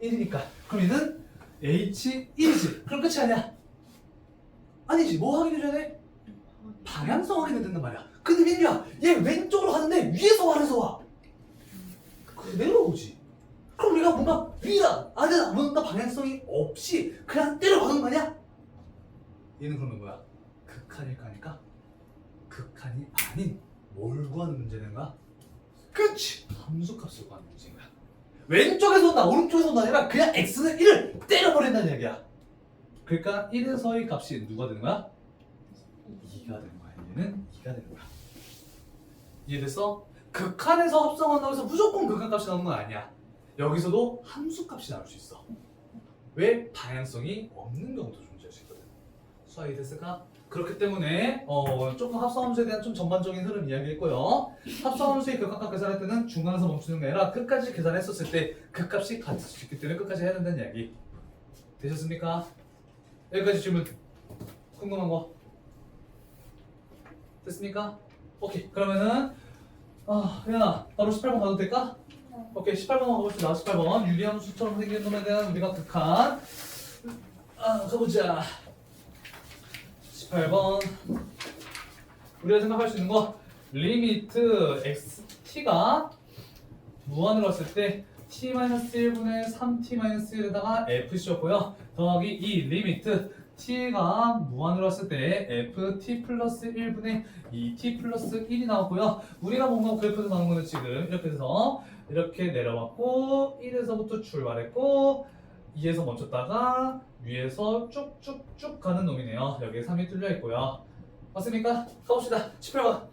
1이니까. 그럼 얘는 h1이지. 그럼 끝이 아니야. 아니지. 뭐 확인해줘야 돼? 방향성 확인해야 된단 말이야. 근데 민규야 얘 왼쪽으로 가는데 위에서 아래서 와. 그대로 오지. 그럼 우리가 뭔가 위다 아래다 뭔가 방향성이 없이 그냥 때려가는 거 아니야? 얘는 그러면 뭐야? 극한일 거니까 극한이 아닌 뭘 구하는 문제인가? 그치! 함수값을 구하는 문제인 거야. 왼쪽에서 온다 오른쪽에서 온다 아니라 그냥 x는 1을 때려버린다는 얘기야. 그러니까 1에서의 값이 누가 되는 거야? 2가 되는 거야. 얘는 2가 되는 거야. 이해됐어? 극한에서 합성한다고 해서 무조건 극한값이 나오는 건 아니야. 여기서도 함수값이 나올 수 있어. 왜? 방향성이 없는 경우도 존재할 수 있거든. 수아 이해됐을까? 그렇기 때문에 조금 합성함수에 대한 좀 전반적인 흐름 이야기했고요. 합성함수의 극한값 계산할 때는 중간에서 멈추는 게 아니라 끝까지 계산했었을 때 그 값이 같을 수 있기 때문에 끝까지 해야 된다는 이야기. 되셨습니까? 여기까지 질문 궁금한 거 됐습니까? 오케이 그러면은 야 바로 18번 가도 될까? 오케이 18번 가봅시다. 18번 유리함수처럼 생긴 놈에 대한 우리가 극한 가보자. 18번 우리가 생각할 수 있는 거 리미트 x t가 무한으로 왔을 때 t-1분의 3t-1에다가 fc였고요. 더하기 이 리미트 t가 무한으로 왔을 때 ft 플러스 1분의 2t 플러스 1이 나왔고요. 우리가 뭔가 그래프에서 나온 거는 지금 이렇게 해서 이렇게 내려왔고 1에서부터 출발했고 2에서 멈췄다가 위에서 쭉쭉쭉 가는 놈이네요. 여기에 3이 뚫려 있고요. 맞습니까? 가봅시다. 18번.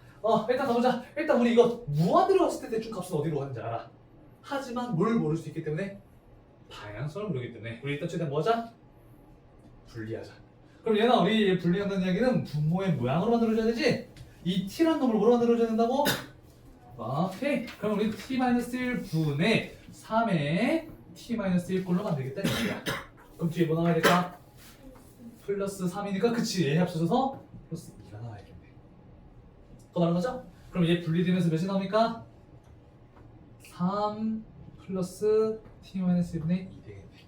일단 가보자. 일단 우리 이거 무한으로 왔을 때 대충 값은 어디로 가는지 알아. 하지만 뭘 모를 수 있기 때문에 방향성을 모르기 때문에 우리 일단 최대한 뭐 하자? 분리하자. 그럼 얘나 우리 분리한다는 이야기는 분모의 모양으로 만들어줘야 되지? 이 t라는 놈을 뭐로 만들어줘야 된다고? 오케이. 그럼 우리 t-1분의 3의 t-1꼴로 만들겠다는 얘기야. 그럼 뒤에 뭐 나와야 될까? 플러스 3이니까 그치 얘 합쳐져서 플러스 2가 나와야겠네. 더 다른 거죠? 그럼 얘 분리되면서 몇이 나옵니까? 3 플러스 t-1분의 2 되겠네.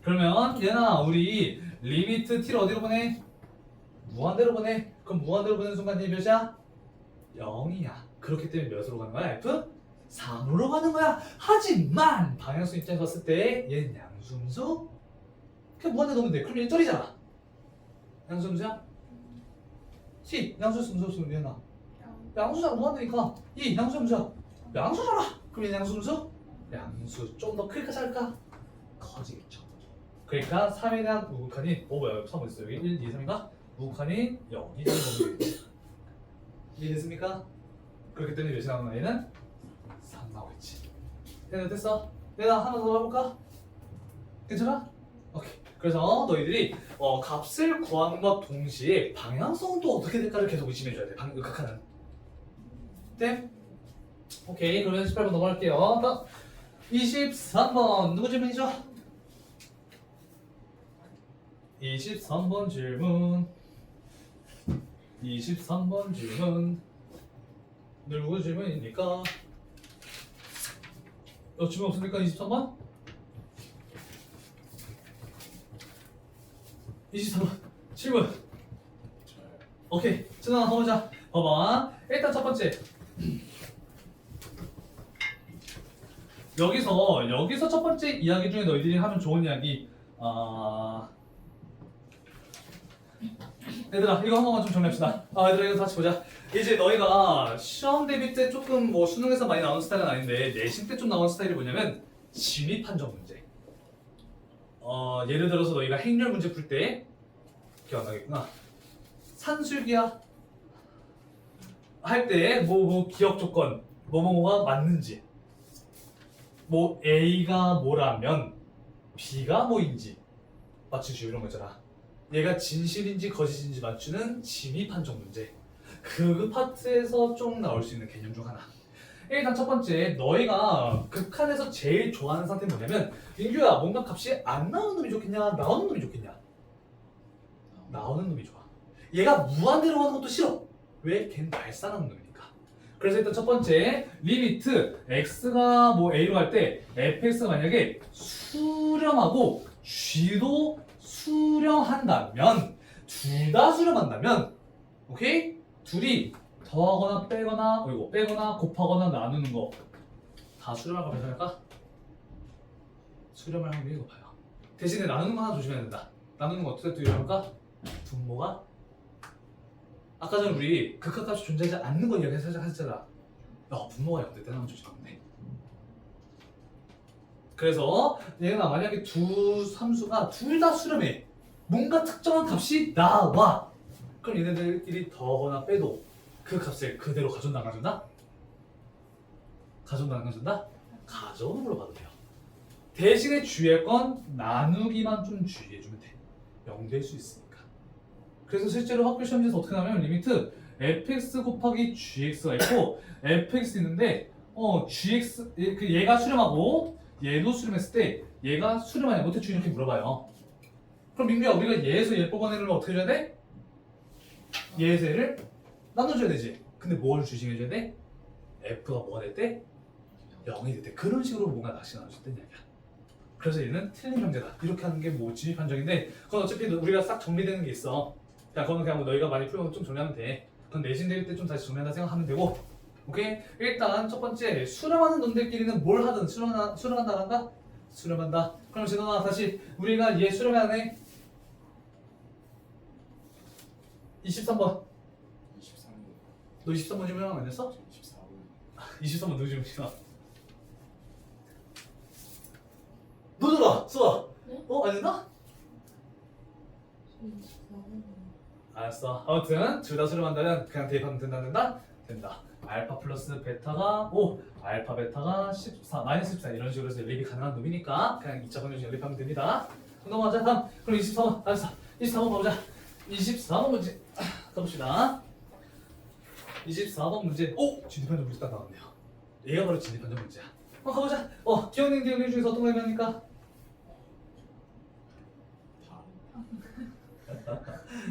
그러면 얘나 우리 리미트 t를 어디로 보내? 무한대로 보내. 그럼 무한대로 보내는 순간 얘 몇이야? 0이야. 그렇기 때문에 몇으로 가는 거야? F? 3으로 가는 거야. 하지만 방향수 입장에서 봤을 때 얘는 양수함수? 그냥 무한대 넣으면 돼. 그럼 얘는 쩔이잖아. 양수함수야? C 양수함수 얘나 양수잖아. 무한대니까 이 양수함수야. 양수잖아. 그럼 얘는 양수함수? 양수 좀 더 클까 작을까? 커지겠죠. 그러니까 3에 대한 우극한이 뭐야 3 어딨어 여기 1, 2, 3인가? 우극한이 0이 되는 거예요. 이해됐습니까? 그렇기 때문에 몇이 나오는 얘는 3 나오겠지. 됐어? 내가 하나 더 해볼까? 괜찮아? 오케이. 그래서 너희들이 값을 구하는 것 동시에 방향성도 어떻게 될까를 계속 의심해줘야 돼. 극한은. 네? 오케이. 그러면 18번 넘어갈게요. 23번 누구 질문이죠? 23번 질문. 23번 질문. 누구 질문입니까? 질문 없습니까? 23번? 23번 질문. 오케이. 준아 가보자. 봐봐. 일단 첫 번째. 여기서 첫 번째 이야기 중에 너희들이 하면 좋은 이야기 얘들아 이거 한 번만 좀 정리합시다. 얘들아 이거 다시 보자. 이제 너희가 시험 대비 때 조금 뭐 수능에서 많이 나오는 스타일은 아닌데 내신 때 좀 나오는 스타일이 뭐냐면 진입 판정 문제. 예를 들어서 너희가 행렬 문제 풀 때 기억 안 나겠구나. 산술기야 할 때 뭐 기억 조건 뭐가 맞는지, 뭐 A가 뭐라면 B가 뭐인지 맞추시오 이런 거잖아. 얘가 진실인지 거짓인지 맞추는 진입 판정 문제. 그 파트에서 좀 나올 수 있는 개념 중 하나. 일단 첫 번째, 너희가 극한에서 제일 좋아하는 상태는 뭐냐면 민규야, 뭔가 값이 안 나오는 놈이 좋겠냐 나오는 놈이 좋겠냐? 나오는 놈이 좋아. 얘가 무한대로 하는 것도 싫어. 왜? 걔는 발산하는 놈이니까. 그래서 일단 첫 번째, 리미트 x가 뭐 a로 할 때 fx가 만약에 수렴하고 g도 수렴한다면, 둘 다 수렴한다면, 오케이? 둘이 더하거나 빼거나 곱하거나 나누는 거 다 수렴할 거면 할까? 수렴할 확률이 높아요. 대신에 나누는 거 하나 조심해야 된다. 나누는 거 어떻게 또 이럴까? 분모가 아까 전에 우리 극한값이 존재하지 않는 거 이야기 살짝 했잖아. 분모가 0대 때 나오면 조심하면 돼. 그래서 얘가 만약에 두 함수가 둘 다 수렴해. 뭔가 특정한 값이 나와. 그럼 얘네들끼리 더하거나 빼도 그 값을 그대로 가져온다 안 가져온다? 가져온다 안 가져온다? 가져오는 걸로 봐도 돼요. 대신에 주의할 건 나누기만 좀 주의해주면 돼. 0 될 수 있으니까. 그래서 실제로 학교 시험지에서 어떻게 나오면 리미트 fx 곱하기 gx가 있고 fx 있는데 gx 얘가 수렴하고 얘도 수렴했을 때 얘가 수렴하냐 못해 이렇게 물어봐요. 그럼 민규야, 우리가 얘에서 얘 뽑아내려면 어떻게 해줘야 돼? 얘에서 얘를 나눠줘야 되지. 근데 뭘 주식해줘야 돼? f가 뭐가 될 때? 0이 될 때. 그런 식으로 뭔가 낚시 나눠줄 때 얘기야. 그래서 얘는 틀린 형제다. 이렇게 하는 게 뭐 진입 판정인데, 그건 어차피 우리가 싹 정리되는 게 있어. 야, 그거는 그냥 뭐 너희가 많이 풀면 좀 정리하면 돼. 그건 내신 대일 때 좀 다시 정리한다 생각하면 되고. 오케이? 일단 첫 번째, 수렴하는 놈들끼리는 뭘 하든 수렴한다란가? 수렴한다. 그럼 진원아, 다시 우리가 얘 수렴하네. 23번. 23분. 너 23번 질문 안 했어? 24분. 23번 누구 질문이야? 너잖아, 수아. 네? 안 했나? 알았어. 아무튼 둘 다 수렴한다면 그냥 대입하면 된다? 된다. 알파 플러스 베타가 5, 알파 베타가 14, 마이너스 14 이런 식으로 해서 연립이 가능한 놈이니까 그냥 2차 방정식 연립하면 됩니다. 그럼 넘어가자. 다음. 그럼 24번. 알았어. 24번 가보자. 24번 문제 가봅시다. 24번 문제. 진입판정 문제 딱 나왔네요. 얘가 바로 진입판정 문제야. 가보자. 기억력 중에서 어떤 거 해봅니까?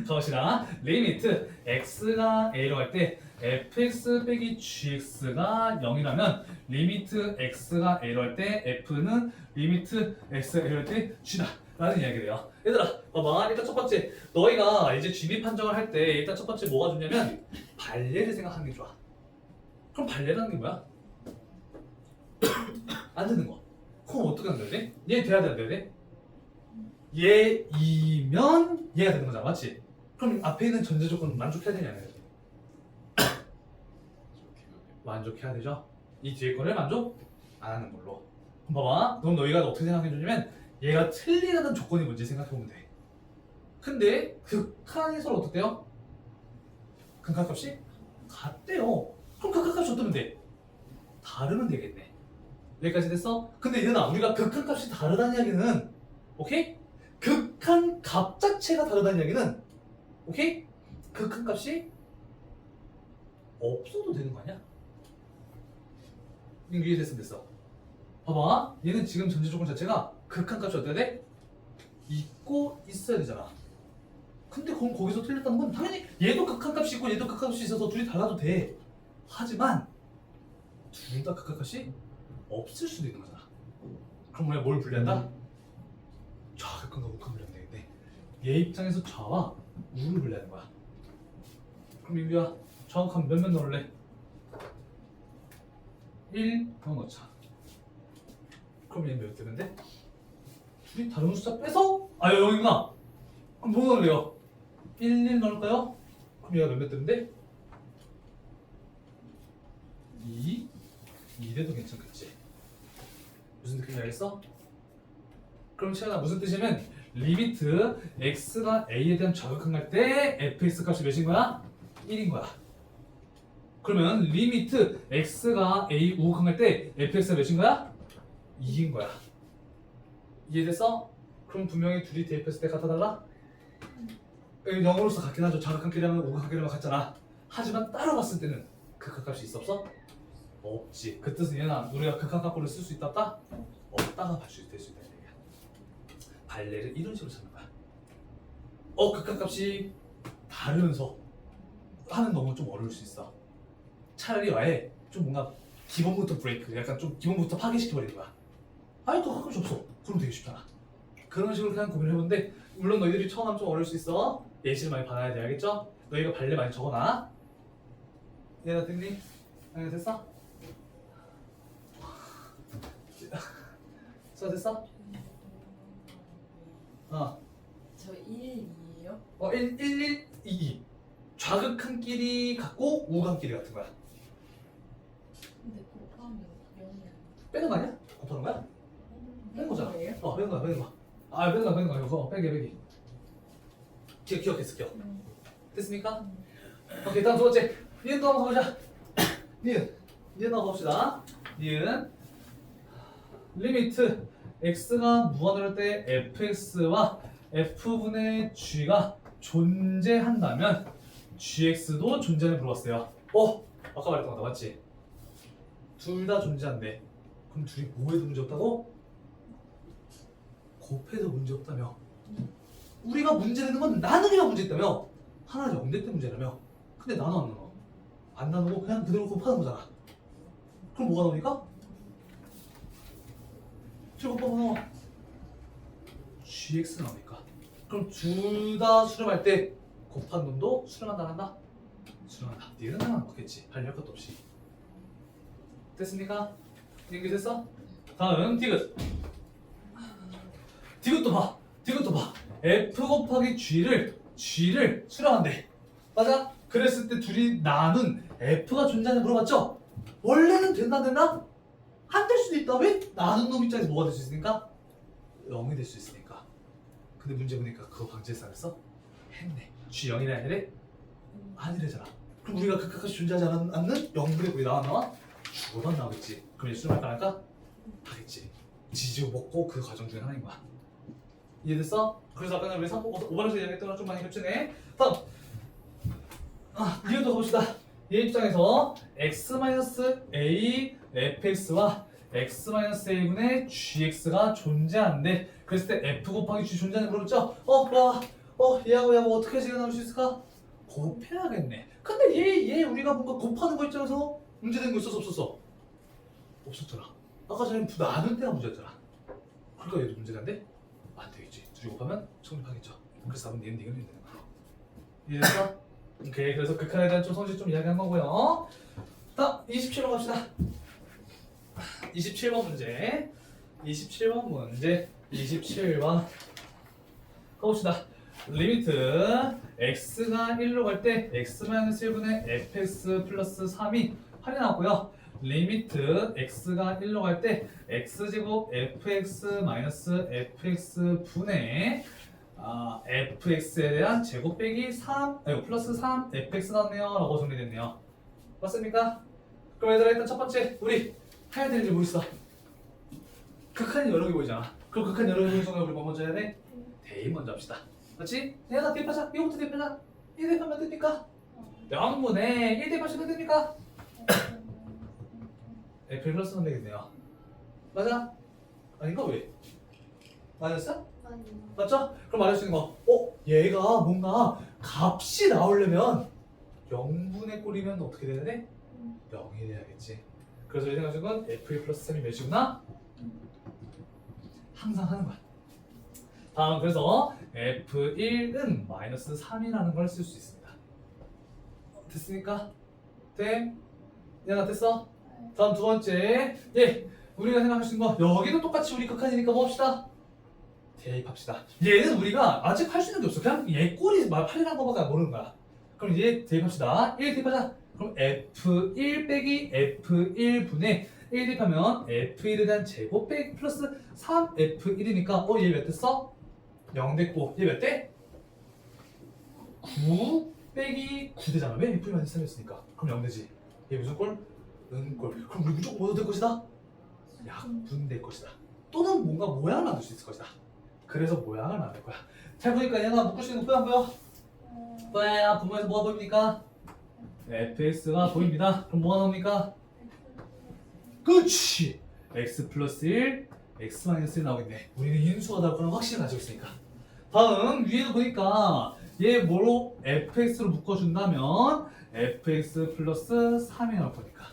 가봅시다. 리미트 x가 a로 할 때 fx 빼기 gx가 0이라면 리미트 x가 a로 할 때 f는 리미트 x가 a로 할 때 g다 라는 이야기를 해요. 얘들아 봐봐. 일단 첫 번째, 너희가 이제 진입 판정을 할 때 일단 첫 번째 뭐가 좋냐면 발례를 생각하는 게 좋아. 그럼 발례라는 게 뭐야? 안 되는 거. 그럼 어떻게 안 되지? 얘 돼야 돼, 안 돼야 돼? 얘이면 얘가 되는 거잖아, 맞지? 그럼 앞에 있는 전제 조건은 만족해야 되냐, 안 해야 돼? 만족해야 되죠? 이 뒤에 거를 만족 안 하는 걸로. 그럼 봐봐. 그럼 너희가 어떻게 생각해주냐면 얘가 틀리다는 조건이 뭔지 생각해보면 돼. 근데 극한에서는 어떻대요? 극한값이 같대요. 그럼 극한값이 어떠면 돼? 다르면 되겠네. 여기까지 됐어? 근데 얘들아, 우리가 극한값이 다르다는 이야기는, 오케이? 극한값 자체가 다르다는 이야기는, 오케이? 극한값이 없어도 되는 거 아니야? 이거 이해됐으면 됐어. 봐봐. 얘는 지금 전제 조건 자체가 극한값이 어때야 돼? 있고 있어야 되잖아. 근데 그럼 거기서 틀렸다는 건 당연히 얘도 극한값이 있고 얘도 극한값이 있어서 둘이 달라도 돼. 하지만 둘 다 극한값이 없을 수도 있는 거잖아. 그럼 우리가 뭘 분리한다? 좌극한과 우극한 분리하면 되겠네. 얘 입장에서 좌와 우를 분리하는 거야. 그럼 민규야, 좌극한 몇몇 넣을래? 1 넣자. 그럼 얘 몇 되면 돼? 둘이 다른 숫자 빼서? 여기구나. 그럼 뭐 넣을래요? 1 넣을까요? 그럼 얘가 몇몇 되는데? 2 2대도 괜찮겠지. 무슨 느낌인지 알겠어? 그럼 채연아 무슨 뜻이냐면 리미트 x가 a에 대한 좌극항할 때 fx 값이 몇인 거야? 1인 거야. 그러면 리미트 x가 a 우극항할 때 fx가 몇인 거야? 2인 거야. 이해됐어? 그럼 분명히 둘이 대입했을 때 같아 달라? 영어로서 같긴 하죠. 좌극항끼리하면 우극항끼리만 같잖아. 하지만 따로 봤을 때는 극한값이 있어 없어? 없지. 그 뜻은 얘나 우리가 극한값을 쓸 수 있다 없다? 없다가 될 수 있다 이 얘기야. 발레를 이런 식으로 찾는 거야. 극한값이 다르면서 하면 너무 좀 어려울 수 있어. 차라리 아예 좀 뭔가 기본부터 브레이크, 약간 좀 기본부터 파괴시켜버리는 거야. 아니 극한값이 없어. 그럼 되게 쉽잖아. 그런 식으로 그냥 고민을 해보는데 물론 너희들이 처음 하면 좀 어려울 수 있어. 예시를 많이 받아야 돼. 알겠죠? 너희가 발레 많이 적어놔. 얘나 됐니? 아니 됐어? 됐어? 저 1, 2예요? 1, 1, 2 좌극한끼리 같고 우극한끼리 같은 거야. 근데 곱하면 0이야. 빼는 거 아니야? 곱하는 거야? 빼는 거잖아. 거예요? 빼는 거야, 빼는 거야. 빼는 거야. 이거 빼기. 기억했어. 됐습니까? 오케이, 다음 두 번째. 니은도 한번 가보자. 니은 한번 봅시다. 니은 리미트 x가 무한으로 할 때 fx와 f분의 g가 존재한다면 gx도 존재하는 물어봤어요. 아까 말했던 거다 맞지? 둘 다 존재한대. 그럼 둘이 뭐해도 문제 없다고? 곱해도 문제 없다며. 우리가 문제되는 건 나누기가 문제 있다며. 하나 0대 때 문제라며. 근데 나눠 안 나눠? 안 나누고 그냥 그대로 곱하는 거잖아. 그럼 뭐가 나오니까? 7 곱하면 나와. gx 나오니까. 그럼 둘 다 수렴할 때 곱한 놈도 수렴한다 한다? 수렴한다. 니은 하나 넣겠지. 발려할 것도 없이. 됐습니까? 연결됐어? 다음 디귿. 디귿도 봐. f 곱하기 g를 수렴한대. 맞아? 그랬을 때 둘이 나눈 f가 존재하는 물어봤죠? 원래는 된다 안 된다? 안 될 수도 있다. 왜? 나눈 놈 입장에서 뭐가 될 수 있으니까? 0이 될 수 있으니까. 근데 문제 보니까 그거 방지했어 안 했어? 했네. g 0이라 아니래? 아니래잖아. 그럼 우리가 극한값이 존재하지 않는 0분의 9이 나와? 죽어도 안 나오겠지. 그럼 얘 수렴할까 안 할까? 하겠지. 지지고 먹고 그 과정 중에 하나인 거야. 이해됐어? 그래서 아까 우리 5번에서 이야기했던 거랑 좀 많이 겹치네. 다음 이것도 봅시다. 얘 입장에서 x-a fx와 x-a분의 gx가 존재하는데 그랬을 때 f 곱하기 g 존재하는 물어봤죠? 얘하고 얘하고 어떻게 해서 나올 수 있을까? 곱해야겠네. 근데 얘 우리가 뭔가 곱하는 거 입장에서 문제된 거 있었어 없었어? 없었잖아. 아까 전에 나눌 때가 문제였잖아. 그러니까 얘도 문제인데 안 되겠지. 둘이 곱하면 성립하겠죠. 그래서 답은 얘는 되는 거야. 이해됐어? 오케이. 그래서 극한에 대한 좀 성질 좀 이야기한 거고요. 다음 27번 갑시다. 27번 문제. 27번 가봅시다. 리미트 x가 1로 갈 때 x-1분의 fx 플러스 3이 8이 나왔고요. 리미트 x가 1로 갈 때 x제곱 fx 마이너스 fx 분의 fx에 대한 제곱 빼기 3 플러스 3 fx 나왔네요 라고 정리됐네요. 맞습니까? 그럼 얘들아 일단 첫 번째 우리 해야 될 일이 뭐 있어? 극한이 여러 개 보이잖아. 그럼 극한 여러 개 보이는 순간 우리 뭐 먼저 해야 돼? 대입 먼저 합시다. 맞지? 얘가 대입하자. 이거부터 대입하자. 1 대입하면 됩니까? 0분의 1 대입하시면 됩니까? f 플러스는 되겠네요. 맞아? 아닌가 왜? 맞았어? 아니. 맞죠? 그럼 말할 수 있는 거 얘가 뭔가 값이 나오려면 0분의 꼴이면 어떻게 되야 돼? 0이 돼야겠지. 그래서 이 생각하는 건 f 플러스 3이 몇이구나? 항상 하는 거야. 다음 그래서 f1은 마이너스 3이라는 걸 쓸 수 있습니다. 됐습니까? 돼? 얘가 됐어? 다음 두 번째 우리가 생각할 수 있는 거 여기도 똑같이 우리 극한이니까 뭐 합시다? 대입합시다. 얘는 우리가 아직 할 수 있는 게 없어. 그냥 얘 꼴이 8이라는 거밖에 모르는 거야. 그럼 얘 대입합시다. 1 대입하자. 그럼 F1 빼기 F1분의 1 대입하면 F1에 대한 제곱 빼기 플러스 3F1이니까 얘 몇 됐어? 0 됐고 얘 몇 대? 9 빼기 9 되잖아. 왜 F1만 3이었으니까. 그럼 0 되지. 얘 무슨 꼴? 은꼴. 그럼 우리 무조건 뭐도 될 것이다? 약분될 것이다. 또는 뭔가 모양을 만들 수 있을 것이다. 그래서 모양을 만들 거야. 잘 보니까 얘가 묶을 수 있는 거 보여? 뭐야? 분모에서 뭐가 보입니까? fx가 보입니다. 그럼 뭐가 나옵니까? 그치! x 플러스 1, x 마이너스 1 나오겠네. 우리는 인수가 나올 거는 확실히 가지고 있으니까. 다음 위에도 보니까 얘 뭐로 fx로 묶어준다면 fx 플러스 3이 나올 거니까.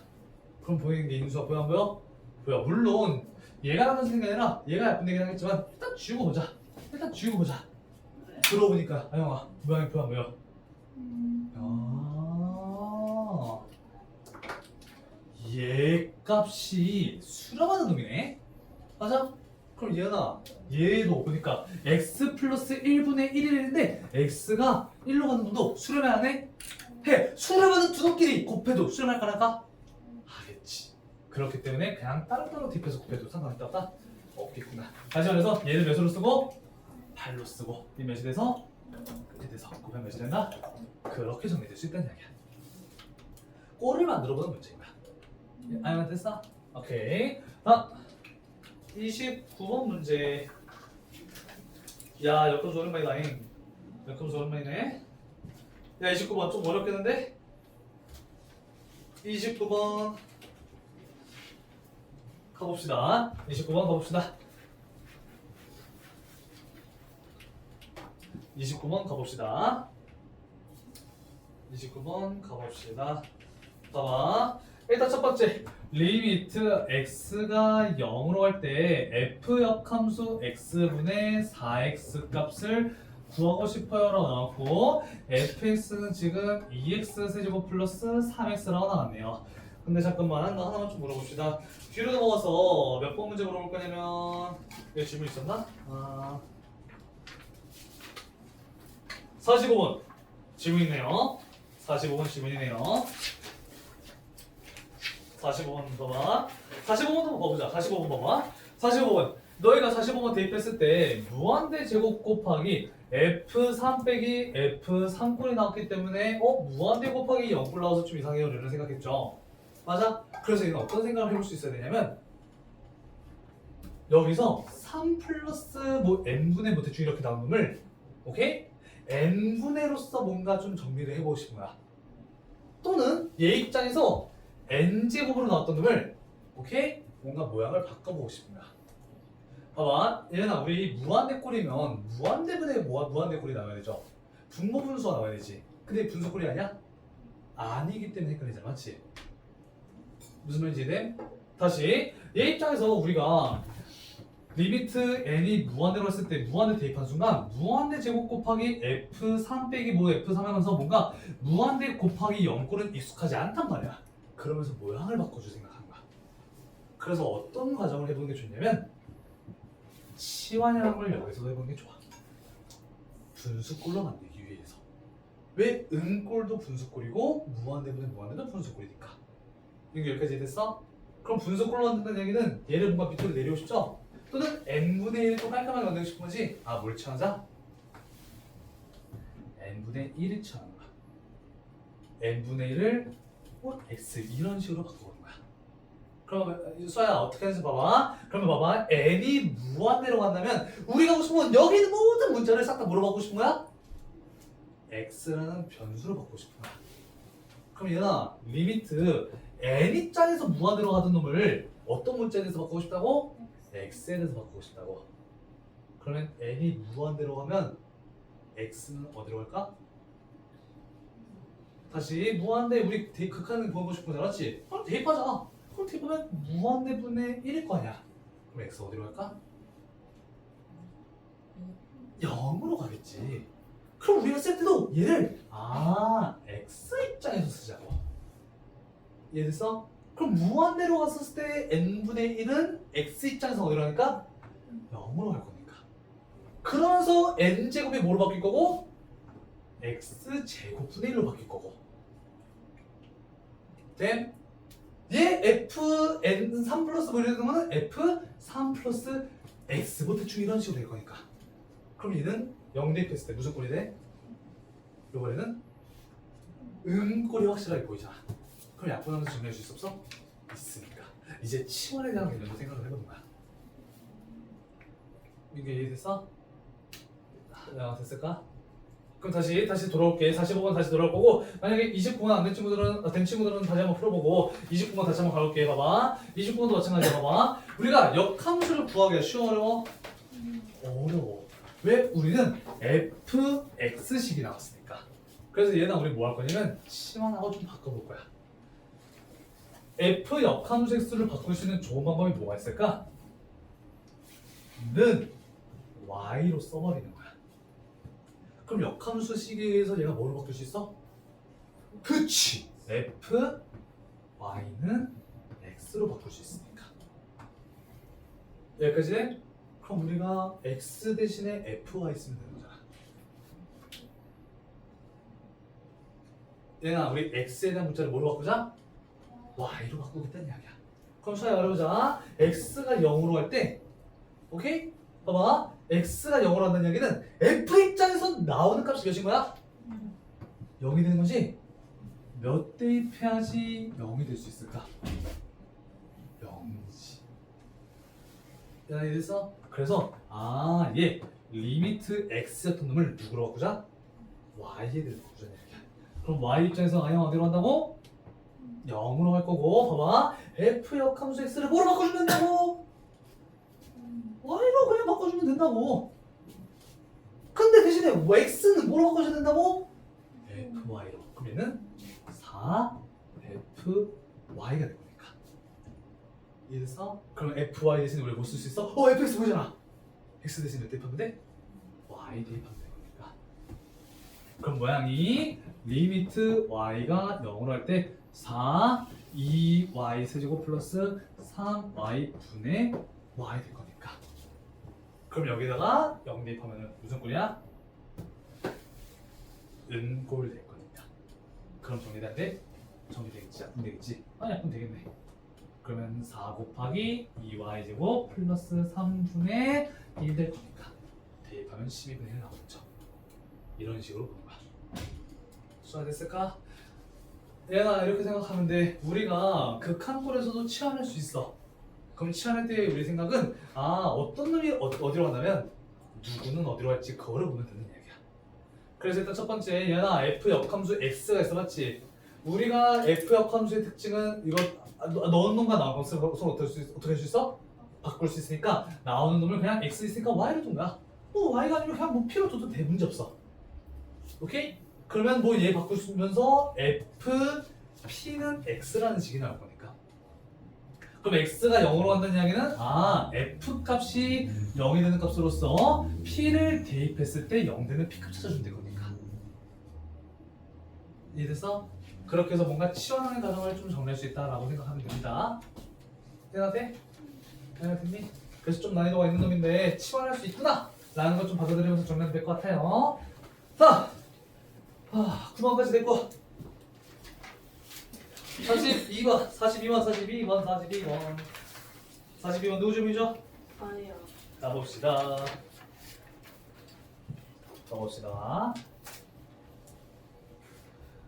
그럼 보이는 게 인수가 보여 안 보여? 보여. 물론 얘가 나쁜 생각이 아니라 얘가 예쁜 얘기는 하겠지만 일단 지우고 보자. 일단 지우고 보자. 들어보니까 아영아 모양이 보여 안 보여? 얘 값이 수렴하는 놈이네. 맞아? 그럼 얘나 얘도 보니까 x 플러스 1분의 1이랬는데 x가 1로 가는 놈도 수렴해 안 해? 해! 수렴하는 두 놈끼리 곱해도 수렴할 거랄까? 하겠지. 그렇기 때문에 그냥 따로따로 딥해서 곱해도 상관없다. 없겠구나. 다시 말해서 얘를 몇으로 쓰고 8로 쓰고 이 몇이 돼서 끝에 돼서 곱하면 몇이 된다? 그렇게 정리될 수 있다는 이야기야. 꼴을 만들어보는 문제인 거야. 아이만 됐어? 오케이. 29번 문제. 야, 역검수 오랜만이다잉. 역검수 오랜만이네. 야, 29번 좀 어렵겠는데? 29번 가봅시다. 29번 가봅시다. 29번 가봅시다. 29번 가봅시다. 봐봐. 일단 첫 번째 리미트 x가 0으로 갈 때 f 역함수 x분의 4x 값을 구하고 싶어요라고 나왔고 fx는 지금 2x 세제곱 플러스 3x라고 나왔네요. 근데 잠깐만 하나만 좀 물어봅시다. 뒤로 넘어가서 몇 번 문제 물어볼 거냐면 여기 질문 있었나? 45번 질문 있네요. 45번 질문이네요. 45번 봐봐. 45번 한번 봐보자. 45번 봐봐. 45번. 너희가 45번 대입했을 때 무한대 제곱 곱하기 F3 빼기 F3꼴이 나왔기 때문에 무한대 곱하기 0꼴 나와서 좀 이상해요 라는 생각했죠. 맞아? 그래서 얘는 어떤 생각을 해볼 수 있어야 되냐면 여기서 3 플러스 뭐 n분의 뭐 대충 이렇게 나온 놈을 오케이? n분의로서 뭔가 좀 정리를 해보고 싶은 거야. 또는 얘 입장에서 n제곱으로 나왔던 놈을 오케이? 뭔가 모양을 바꿔보고 싶은 거야. 봐봐. 얘는 우리 무한대 꼴이면 무한대분의 무한대 꼴이 나와야 되죠. 분모 분수가 나와야 되지. 근데 분수 꼴이 아니야? 아니기 때문에 헷갈리잖아. 맞지? 무슨 말인지 이해? 다시 얘 입장에서 우리가 리미트 n이 무한대로 했을 때 무한대 대입한 순간 무한대 제곱 곱하기 f3 빼기 뭐 f3 하면서 뭔가 무한대 곱하기 0꼴은 익숙하지 않단 말이야. 그러면서 모양을 바꿔줄 생각하는 거야. 그래서 어떤 과정을 해보는 게 좋냐면 치환이라는 걸 여기서 해보는 게 좋아. 분수꼴로 만들기 위해서. 왜 은꼴도 분수꼴이고 무한대분의 무한대도 분수꼴이니까. 이게 여기까지 됐어? 그럼 분수꼴로 만든다는 얘기는 얘를 뭔가 밑으로 내리고 싶죠? 또는 n분의 1도 깔끔하게 만들고 싶은 거지? 뭘 취하자? n분의 1을 취하는 거야. n분의 1을 x 이런 식으로 바꿔보는 거야. 그러면 수아야 어떻게 하는지 봐봐. 그러면 봐봐. n이 무한대로 간다면 우리가 하고 싶은 건 여기 있는 모든 문자를 싹 다 뭐로 바꾸고 싶은 거야? x라는 변수로 바꾸고 싶은 거야. 그럼 얘나 리미트 n 입장에서 무한대로 가던 놈을 어떤 문자에 대해서 바꾸고 싶다고? x에 대해서 바꾸고 싶다고. 그러면 n이 무한대로 가면 x는 어디로 갈까? 다시 무한대 우리 극한을 보고 싶은 거 알았지? 그럼 대입하자. 그럼 대입하면 무한대분의 1일 거 아니야. 그럼 x 어디로 갈까? 0으로 가겠지. 그럼 우리가 쓸 때도 얘를 x 입장에서 쓰자고. 이해됐어? 그럼 무한대로 갔었을 때 n분의 1은 x 입장에서 어디로 가니까? 0으로 갈 거니까. 그러면서 n제곱이 뭐로 바뀔 거고? x제곱분의 1로 바뀔 거고. 됨? 얘 fn3 플러스 뭐 이러는 거는 f3 플러스 x 뭐 대충 이런 식으로 될 거니까. 그럼 얘는 0 대입했을 때 무슨 꼴이 돼? 요번에는 꼴이 확실하게 보이잖아. 그럼 약분하면서 정리할 수 있어 없어? 있으니까. 이제 치환에 대한 개념도 생각을 해보는 거야. 이게 이해됐어? 야, 됐을까? 그럼 다시 돌아올게. 45번 다시 돌아올 거고, 만약에 29번 안 된 친구들은 다시 한번 풀어보고 29번 다시 한번 가볼게. 봐봐. 29번도 마찬가지야. 봐봐. 우리가 역함수를 구하기가 쉬워 어려워? 어려워. 왜? 우리는 fx식이 나왔으니까. 그래서 얘는 우리 뭐 할 거냐면 치환하고 좀 바꿔볼 거야. f 역함수 x를 바꿀 수 있는 좋은 방법이 뭐가 있을까? 는 y로 써버리는 거야. 그럼 역함수 시계에서 얘가 뭐로 바뀔 수 있어? 그치! f, y는 x로 바꿀 수 있으니까. 여기까지 돼? 그럼 우리가 x 대신에 fy 쓰면 되는 거잖아. 얘나 우리 x에 대한 문자를 뭐로 바꾸자? y로 바꾸겠다는 이야기야. 그럼 잘 알아보자. x가 0으로 할 때, 오케이? 봐봐. x가 0으로 한다는 이야기는 f 입장에서 나오는 값이 몇인 거야? 0이 되는 거지? 몇 대입해야지 0이 될 수 있을까? 0이지. 야, 이래서 그래서 얘 리미트 x였던 놈을 누구로 바꾸자? y에 대해서 바꾸자는 이야기야. 그럼 y 입장에서 아형 어디로 한다고? 0으로 할 거고, 봐봐. f 역함수 x를 뭐로 바꿔주면 된다고? y로 그냥 바꿔주면 된다고. 근데 대신에 x는 뭐로 바꿔줘야 된다고? fy로. 그럼 얘는 4fy가 될 거니까. 이래서 그럼 fy 대신에 우리가 뭐 쓸 수 있어? fx 보이잖아. x 대신에 몇 대입하면 돼? y 대입하면 될 거니까. 그럼 모양이 리미트 y가 0으로 할 때 4, 2y 세제곱 플러스 3y 분의 y 될 거니까. 그럼 여기다가 0 대입하면 무슨 꼴이야? 은꼴 될 거니까. 그럼 정리될 때 정리되겠지? 약분 되겠지? 약분 되겠네. 그러면 4 곱하기 2y 제곱 플러스 3분의 1 될 거니까 대입하면 12분의 1 나오겠죠. 이런 식으로 보는 거야. 수화 됐을까? 얘가 이렇게 생각하면 돼. 우리가 극한꼴에서도 치환할 수 있어. 그럼 치환할 때 우리 생각은 어떤 놈이 어디로 간다면 누구는 어디로 갈지 그거를 보면 되는 얘기야. 그래서 일단 첫 번째 얘나 f 역함수 x가 있어, 맞지? 우리가 f 역함수의 특징은 이거 넣은 놈과 나온 놈 서로 어떻게 할 수 있어? 바꿀 수 있으니까 나오는 놈을 그냥 x 있으니까 y로 둔 거야. 뭐 y가 아니면 그냥 뭐 p로 둬도 돼, 문제 없어. 오케이? 그러면 뭐 얘 바꾸면서 f p는 x라는 식이 나올 거니까. 그럼 x가 0으로 간다는 이야기는 f 값이 0이 되는 값으로서 p를 대입했을 때 0 되는 p 값 찾아주면 될 거니까. 이해됐어? 그렇게 해서 뭔가 치환하는 과정을 좀 정리할 수 있다라고 생각하면 됩니다. 이해가 돼? 이해가 됐니? 그래서 좀 난이도가 있는 놈인데 치환할 수 있구나! 라는 걸 좀 받아들이면서 정리하면 될 것 같아요. 자! 9번까지 됐고 42번 42번 누구 점이죠? 아니요. 가봅시다.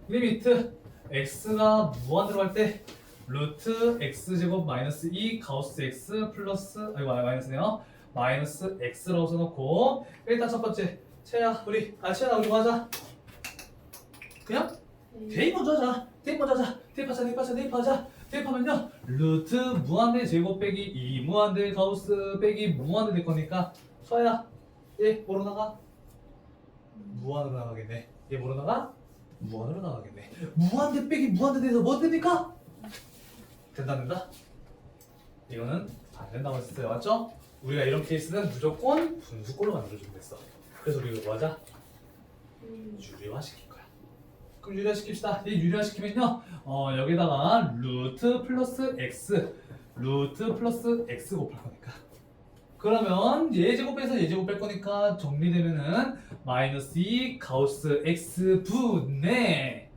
리미트 x가 무한대로 할 때 루트 x제곱 마이너스 2 가우스 x 플러스 마이너스네요. 마이너스 x라고 써놓고 일단 첫 번째 채야 우리 채야 우리 뭐 하자? 그냥 대입 먼저 하자. 대입하면요 루트 무한대 제곱 빼기 2 무한대 가우스 빼기 무한대 될 거니까 서야 얘 뭐로 나가? 무한으로 나가겠네. 얘 뭐로 나가? 무한으로 나가겠네. 무한대 빼기 무한대 돼서 뭐 됩니까? 된다? 이거는 안 된다고 했어요. 맞죠? 우리가 이런 케이스는 무조건 분수꼴로 만들어주면 됐어. 그래서 우리가 뭐 하자? 유리화시킬 거야. 그럼 유리화시킵시다. 이 유리화시키면요 여기다가 루트 플러스 x 곱할 거니까 그러면 예제곱 빼서 예제곱 뺄 거니까 정리되면은 마이너스 2 가우스 x 분의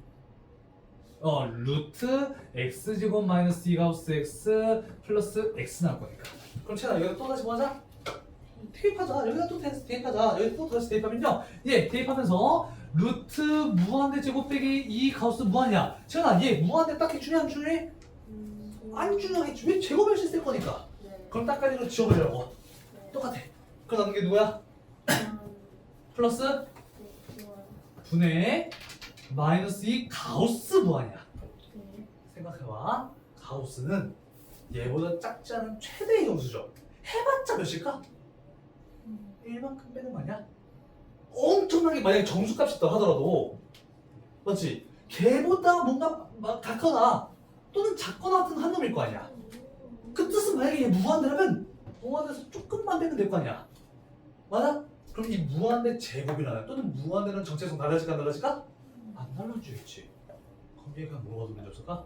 루트 x제곱 마이너스 2 가우스 x 플러스 x 나올 거니까. 그럼 채나 여기다 또 다시 뭐 하자? 대입하자. 여기다 또 대입하자. 여기 또 다시 대입하면요. 예, 대입하면서 루트 무한대 제곱 빼기 2 가우스 무한이야. 채나 얘 무한대 딱히 중요해 안 중요해? 안 중요하겠지. 왜 제곱일 수 있을 거니까. 네. 그럼 딱까지로 지워버리려고. 네. 똑같아. 그 남는 게 누구야? 플러스 네. 좋아요. 분의 마이너스 2 가우스 무한이야. 네. 생각해봐. 가우스는 얘보다 작지 않은 최대의 정수죠. 해봤자 몇일까? 1만큼 빼는 거 아니야? 엄청나게 만약에 정수값이 있다 하더라도 맞지? 걔보다 뭔가 막 같거나 또는 작거나 같은 한 놈일 거 아니야. 그 뜻은 만약에 얘 무한대라면 무한대에서 조금만 빼면 될 거 아니야. 맞아? 그럼 이 무한대 제곱이라는 또는 무한대는 정체성 달라질까 안 달라질까? 안 달라지겠지. 그럼 얘가 뭐가 더 문제 없을까?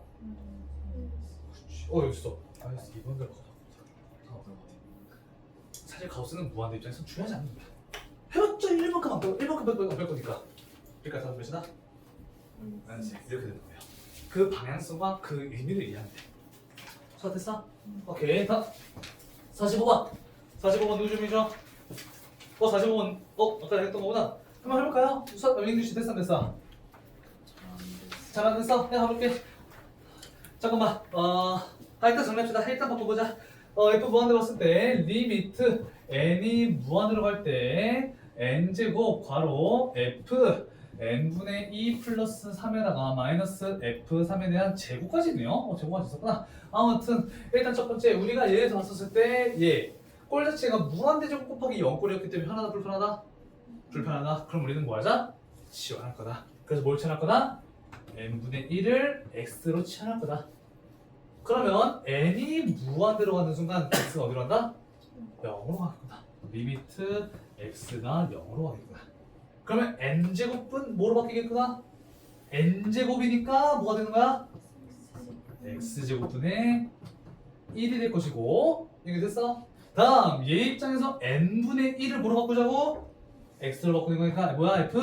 그렇지. 여기 있어. 마이너스 2번 들어가다. 사실 가우스는 무한대 입장에서 중요하지 않는 거야. 해봤자 1만큼 안 빼고 1만큼 뺄 거니까. 그러니까 다음 몇이다? 마이너스 이렇게 되는 거예요. 그 방향성과 그 의미를 이해하면 돼. 수학 됐어? 오케이. 다음 45번. 45번 누구 준비죠? 45번. 아까 했던 거보다 한번 해볼까요? 수학 잉글리시 됐어 안 됐어? 잘 안 됐어? 내가 가볼게. 잠깐만. 일단 정리합시다. 일단 바꿔보자. f 무한대 봤을 때 리미트 n이 무한으로 갈 때 n제곱 괄호 f n분의 2 플러스 3에다가 마이너스 f3에 대한 제곱까지 있네요. 제곱까지 있었구나. 아무튼 일단 첫 번째 우리가 얘에서 봤었을 때 꼴 자체가 무한대제곱 곱하기 0꼴이었기 때문에 하나다 불편하다? 불편하다. 그럼 우리는 뭐 하자? 치환할 거다. 그래서 뭘 치환할 거다? n분의 1을 x로 치환할 거다. 그러면 n이 무한대로 가는 순간 x가 어디로 간다? 0으로 가겠구나. 리미트 x가 0으로 가겠구나. 그러면 n제곱은 뭐로 바뀌겠구나? n제곱이니까 뭐가 되는 거야? x제곱분의 1이 될 것이고 이게 됐어? 다음 얘 입장에서 n분의 1을 뭐로 바꾸자고? x로 바꾸는 거니까 뭐야? f?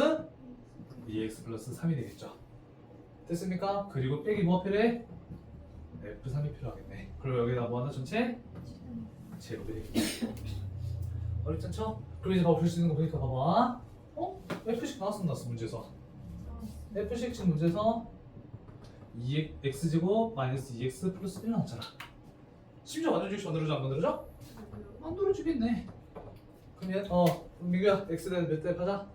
2x 플러스 3이 되겠죠. 됐습니까? 그리고 빼기 뭐가 필요해? F3이 필요하겠네. 그리고 여기다 뭐 하나 전체? 제곱이 되겠네. 어렵지 않죠? 그럼 이제 봐봐 볼수 있는 거 보니까 봐봐. F식 나왔어 문제에서. F식 지금 문제에서 2x제곱 마이너스 2x 플러스 1 나왔잖아. 심지어 완전 주식 만들어져 안 만들어져? 만들어주겠네. 그럼 얘 민규야 x 대는 몇 대입하자?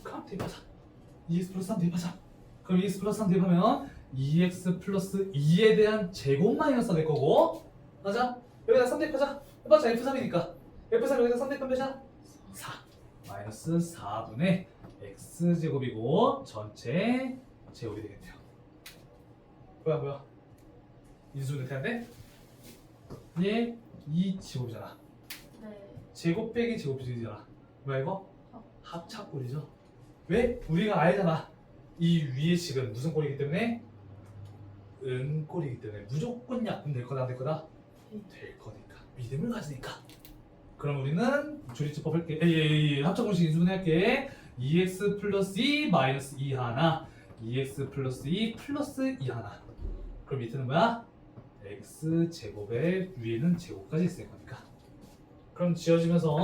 그럼 대입하자. 2x 플러스 3 대입하자. 그럼 2x 플러스 3 대입하면 2x 플러스 2에 대한 제곱 마이너스 될 거고 맞아? 여기다 3 대입하자. 해봤자 f3이니까 f3 여기다 3 대입하면 몇이야? 4 마이너스 4분의 x제곱이고 전체 제곱이 되겠네요. 뭐야 인수분해 태한데? 얘 2제곱이잖아. 네. 제곱 빼기 제곱이 되잖아. 뭐야 이거? 합차꼴이죠. 왜? 우리가 알잖아. 이 위의 식은 무슨 꼴이기 때문에? 은꼴이기 때문에 무조건 약분 될 거다 안 될 거다? 될 거니까. 믿음을 가지니까. 그럼 우리는 조리집법 할게. 합차공식 인수분해 할게. 2x 플러스 2 마이너스 2 하나 2x 플러스 2 플러스 2 하나. 그럼 밑에는 뭐야? x 제곱의 위에는 제곱까지 있을 거니까. 그럼 지어지면서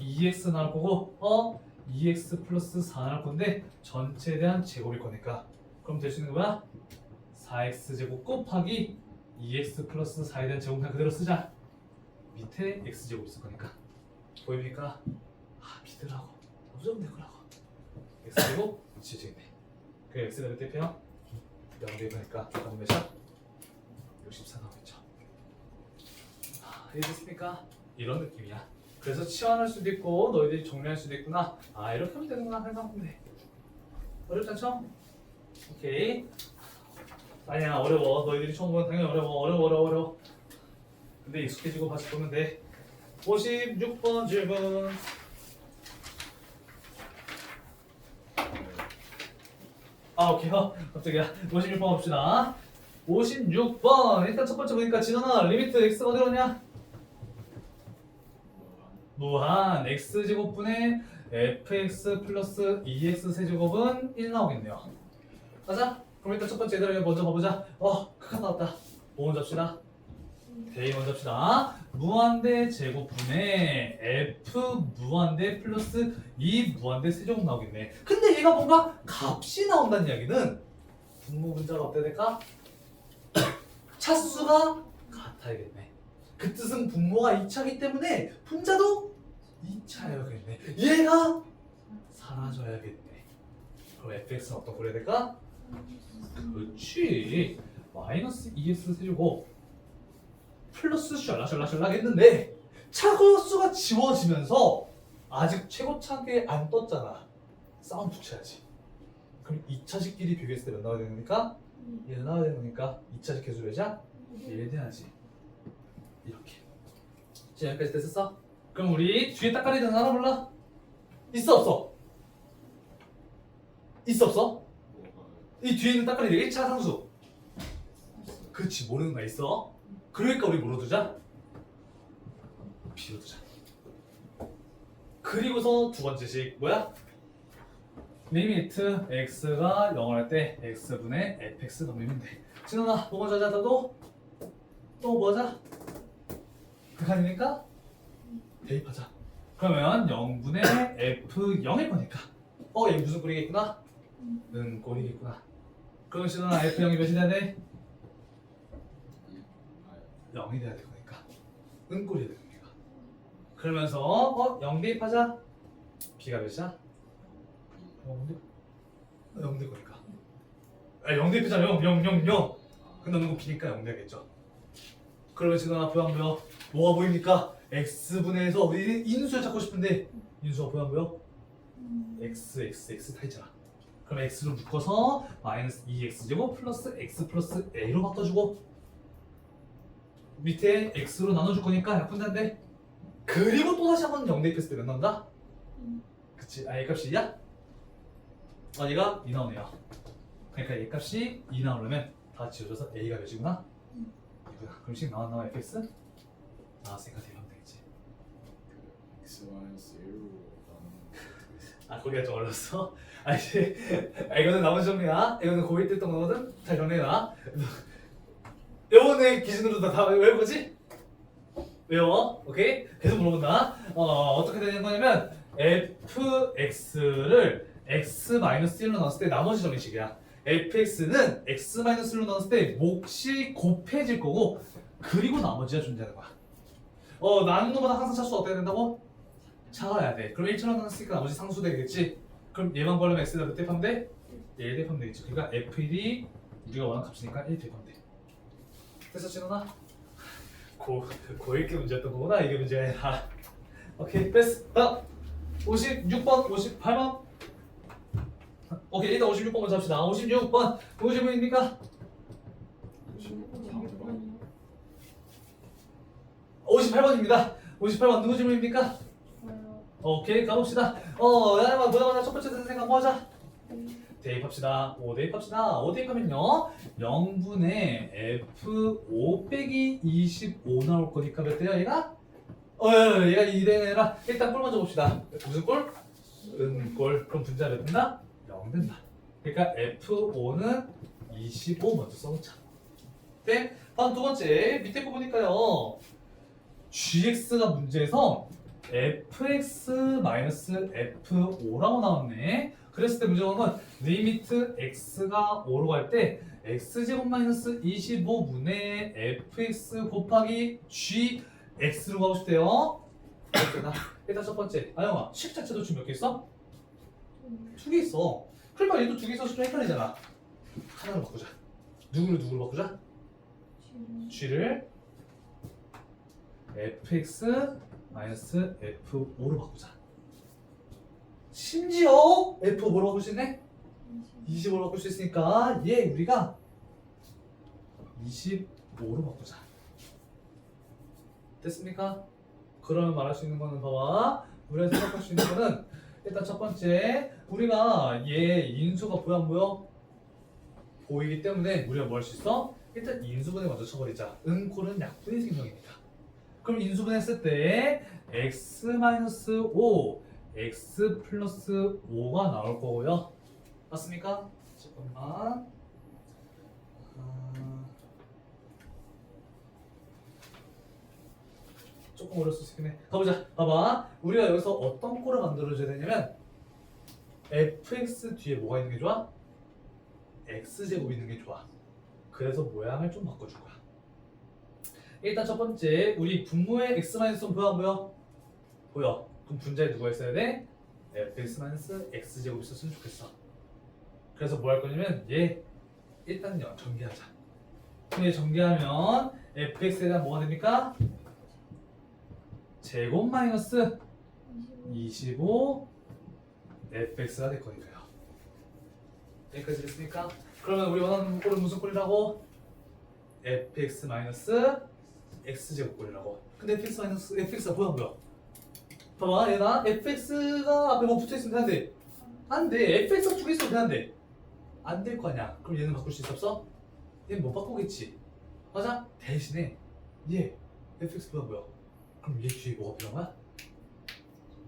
2x 나올 거고 2x 플러스 4 나올 건데 전체에 대한 제곱일 거니까 그럼 될 수 있는 거야? 4x 제곱 곱하기 2x 플러스 4에 대한 제곱 그냥 그대로 쓰자. 밑에 x 제곱 있을 거니까 보입니까? 믿으라고 무조건 될 거라고. x 제곱 지어지겠네. 그 x가 몇 대표요? 0 대표니까 답은 몇이야? 64 나오겠죠. 이해됐습니까? 이런 느낌이야. 그래서 치환할 수도 있고 너희들이 정리할 수도 있구나. 이렇게 하면 되는구나 생각하면 돼. 어렵지 않죠? 오케이. 아니야 어려워. 너희들이 처음 보면 당연히 어려워. 근데 익숙해지고 다시 보면 돼. 56번 질문. 오케이. 갑자기야. 56번 봅시다. 56번. 일단 첫 번째 보니까 진원아 리미트 x가 어디로 오냐? 무한 x제곱분의 fx 플러스 2x 세제곱은 1 나오겠네요. 맞아? 그럼 일단 첫 번째 얘들아 먼저 봐보자. 극한 나왔다. 뭐 먼저 합시다. 대입 먼저 합시다. 무한대 제곱분의 f 무한대 플러스 2 무한대 세제곱 나오겠네. 근데 얘가 뭔가 값이 나온다는 이야기는 분모 분자가 어때야 될까? 차수가 같아야겠네. 그 뜻은 분모가 2차이기 때문에 분자도 2차여야겠네. 얘가 사라져야겠네. 그럼 fx는 어떤 꼴해야 될까? 그렇지. 마이너스 2x 세제곱 플러스 샬라샬라샬라 했는데 차수가 지워지면서 아직 최고차게 안 떴잖아. 싸움 붙여야지. 그럼 2차식끼리 비교했을 때 몇 나와야 되는 거니까? 1 나와야 되는 거니까 2차식 계수해자 1 돼야지. 이렇게. 자, 여기까지 됐었어? 그럼 우리 뒤에 따까리는 하나 몰라? 있어 없어? 있어 없어? 이 뒤에 있는 따까리 1차 상수. 그렇지, 모르는 거 있어? 그러니까 우리 뭐로 두자? B로 두자. 그리고서 두 번째 식 뭐야? 리미트 x가 0을 할 때 x분의 fx 넘기면 돼. 진원아, 뭐 먼저 하자. 또 뭐 하자? 극한이니까 대입하자. 그러면 0분의 f0일 거니까 얘 무슨 꼴이겠구나? 꼴이겠구나. 그럼 진원아 f0이 몇이 돼야 돼? 0이 돼야 될 거니까 꼴이 되는 거니까. 그러면서 0 대입하자. b가 몇이야? 0 될 거니까. 0 대입하자. 0. 근데 너는 b니까 0 되겠죠. 그러면 진원아 보여? 뭐가 보입니까? x분의에서 우리 인수를 찾고 싶은데 인수가 보여? x 다 있잖아. 그럼 x로 묶어서 마이너스 2x제곱 플러스 x 플러스 a로 바꿔주고 밑에 x로 나눠줄 거니까 약분자인데 그리고 또다시 한번 0 대입했을 때 몇 나온다? 그치? a 값이 2야? 얘가 2 나오네요. 그러니까 a 값이 2 나오려면 다 지워져서 a가 몇이구나? 2구나. 그럼 식 나와 fx? 나왔으니까 대입하면 되겠지. X 마이너스 1로 나누는 거기가 좀 어려웠어? 이거는 나머지 정리야. 이거는 고1 때 했던 거거든? 잘 정리해놔. 요번에 기준으로 다 외울 거지? 외워. 오케이? 계속 물어본다. 어떻게 되는 거냐면 fx를 x-1로 나눴을 때 나머지 정리식이야. fx는 x-1로 나눴을 때 몫이 곱해질 거고 그리고 나머지가 존재하는 거야. 나누는 것보다 항상 차수가 어떻게 된다고? 작아야 돼. 그럼 1처럼 나눴으니까 나머지 상수 되겠지? 그럼 얘만 구하려면 x에다 몇 대입하면 돼? 1 대입하면 되겠지. 그러니까 f1이 우리가 원하는 값이니까 1 대입하면 돼. 됐어, 진원아? 고1 게 문제였던 거구나. 이게 문제가 아니라. 오케이, 됐어. 다음 56번, 58번. 오케이, 일단 56번 먼저 합시다. 56번 무슨 질문입니까? 58번입니다. 58번 누구 질문입니까? 오케이, 가봅시다. 보자마자 첫 번째 생각 뭐 하자? 대입합시다. 5 대입합시다. 5 대입하면요 0분의 f5 빼기 25 나올 거니까 몇 대야 얘가? 얘가 2대가 아니라 일단 꼴 먼저 봅시다. 무슨 꼴? 꼴. 그럼 분자 몇 된다? 0 된다. 그러니까 f5는 25 먼저 써놓자. 오케이? 다음 두 번째 밑에 거 보니까요 gx가 문제에서 fx-f5라고 나왔네. 그랬을 때 문제가 건 리미트 x가 5로 갈 때 x제곱 마이너스 25분의 fx 곱하기 gx로 가고 싶대요. 일단 첫 번째 아영아 식 자체도 지금 몇 개 있어? 2개 있어. 그러니까 얘도 2개 있어서 좀 헷갈리잖아. 하나로 바꾸자. 누구를 바꾸자? g를 fx 마이너스 f5로 바꾸자. 심지어 f 뭐로 바꿀 수 있네? 25로 바꿀 수 있으니까 얘 우리가 25로 바꾸자. 됐습니까? 그러면 말할 수 있는 거는 봐봐. 우리가 생각할 수 있는 거는 일단 첫 번째 우리가 얘 인수가 보여 안 보여? 보이기 때문에 우리가 뭐 할 수 있어? 일단 인수분해 먼저 쳐버리자. 꼴은 약분의 생명입니다. 그럼 인수분해했을 때 x-5, x 플러스 5가 나올 거고요. 맞습니까? 잠깐만. 조금 어려울 수 있긴 해. 가보자. 봐봐. 우리가 여기서 어떤 꼴을 만들어줘야 되냐면 fx 뒤에 뭐가 있는 게 좋아? x제곱 있는 게 좋아. 그래서 모양을 좀 바꿔줄 거야. 일단 첫 번째, 우리 분모의 x-1 보여 안 보여? 보여. 그럼 분자에 누가 있어야 돼? fx-x제곱 있었으면 좋겠어. 그래서 뭐 할 거냐면 얘 일단요 전개하자. 그럼 얘 전개하면 fx에 대한 뭐가 됩니까? 제곱 마이너스 25 fx가 될 거니까요. 여기까지 됐습니까? 그러면 우리 원하는 꼴은 무슨 꼴이라고? fx 마이너스 x제곱 꼴이라고. 근데 fx 마이너스 fx가 뭐야 뭐야? 봐봐 얘나 fx가 앞에 뭐 붙어있으면 되는데 안돼. fx가 두 개 있으면 되는데 안 될 거 아니야. 그럼 얘는 바꿀 수 있어 없어? 얘는 못 바꾸겠지. 맞아? 대신에 얘 fx 뭐야 뭐야? 그럼 얘 뒤에 뭐가 필요한 거야?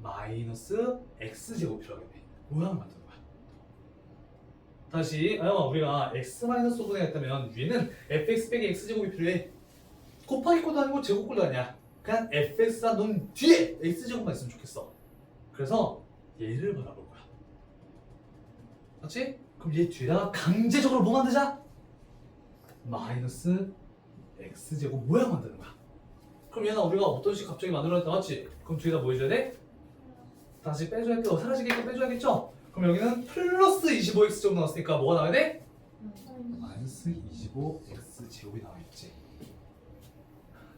마이너스 x제곱 필요하겠네. 모양을 만드는 거야. 다시 우리가 x-5분의 했다면 위에는 fx 빼기 x제곱이 필요해. 곱하기 꼴도 아니고 제곱 꼴도 아니야. 그냥 fx가 놓은 뒤에 x제곱만 있으면 좋겠어. 그래서 얘를 바라볼 거야. 맞지? 그럼 얘 뒤에다가 강제적으로 뭐 만들자? 마이너스 x제곱 모양 만드는 거야. 그럼 얘는 우리가 어떤 식 갑자기 만들어냈다 맞지? 그럼 뒤에다 뭐 해줘야 돼? 다시 빼줘야겠죠? 사라지게끔 빼줘야겠죠? 그럼 여기는 플러스 25x 제곱 나왔으니까 뭐가 나와야 돼? 마이너스 25x 제곱이 나와있지.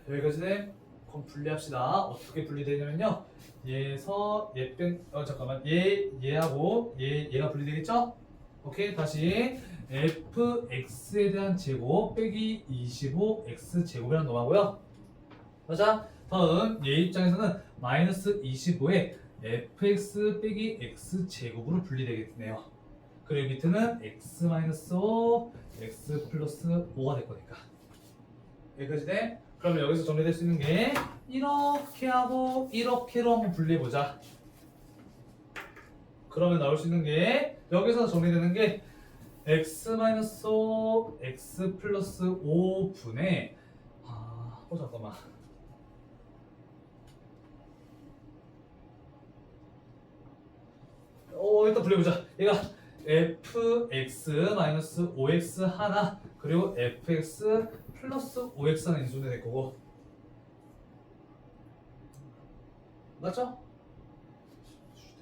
여기까지는 그럼 분리합시다. 어떻게 분리되냐면요 얘에서 얘 뺀 잠깐만 얘하고 얘가 분리되겠죠? 오케이 다시 fx에 대한 제곱 빼기 25x 제곱이라는 놈하고요. 맞아? 다음 얘 입장에서는 마이너스 25에 fx 빼기 x 제곱으로 분리되겠네요. 그리고 밑에는 x 마이너스 5, x 플러스 5가 될 거니까. 여기까지 돼? 그러면 여기서 정리될 수 있는 게 이렇게 하고 이렇게로 한번 분리해보자. 그러면 나올 수 있는 게 여기서 정리되는 게 x 마이너스 5, x 플러스 5분의 잠깐만. 일단 분리해보자. 얘가 fx 5x 하나 그리고 fx 플러스 5x 하나 인수분해 될 거고 맞죠?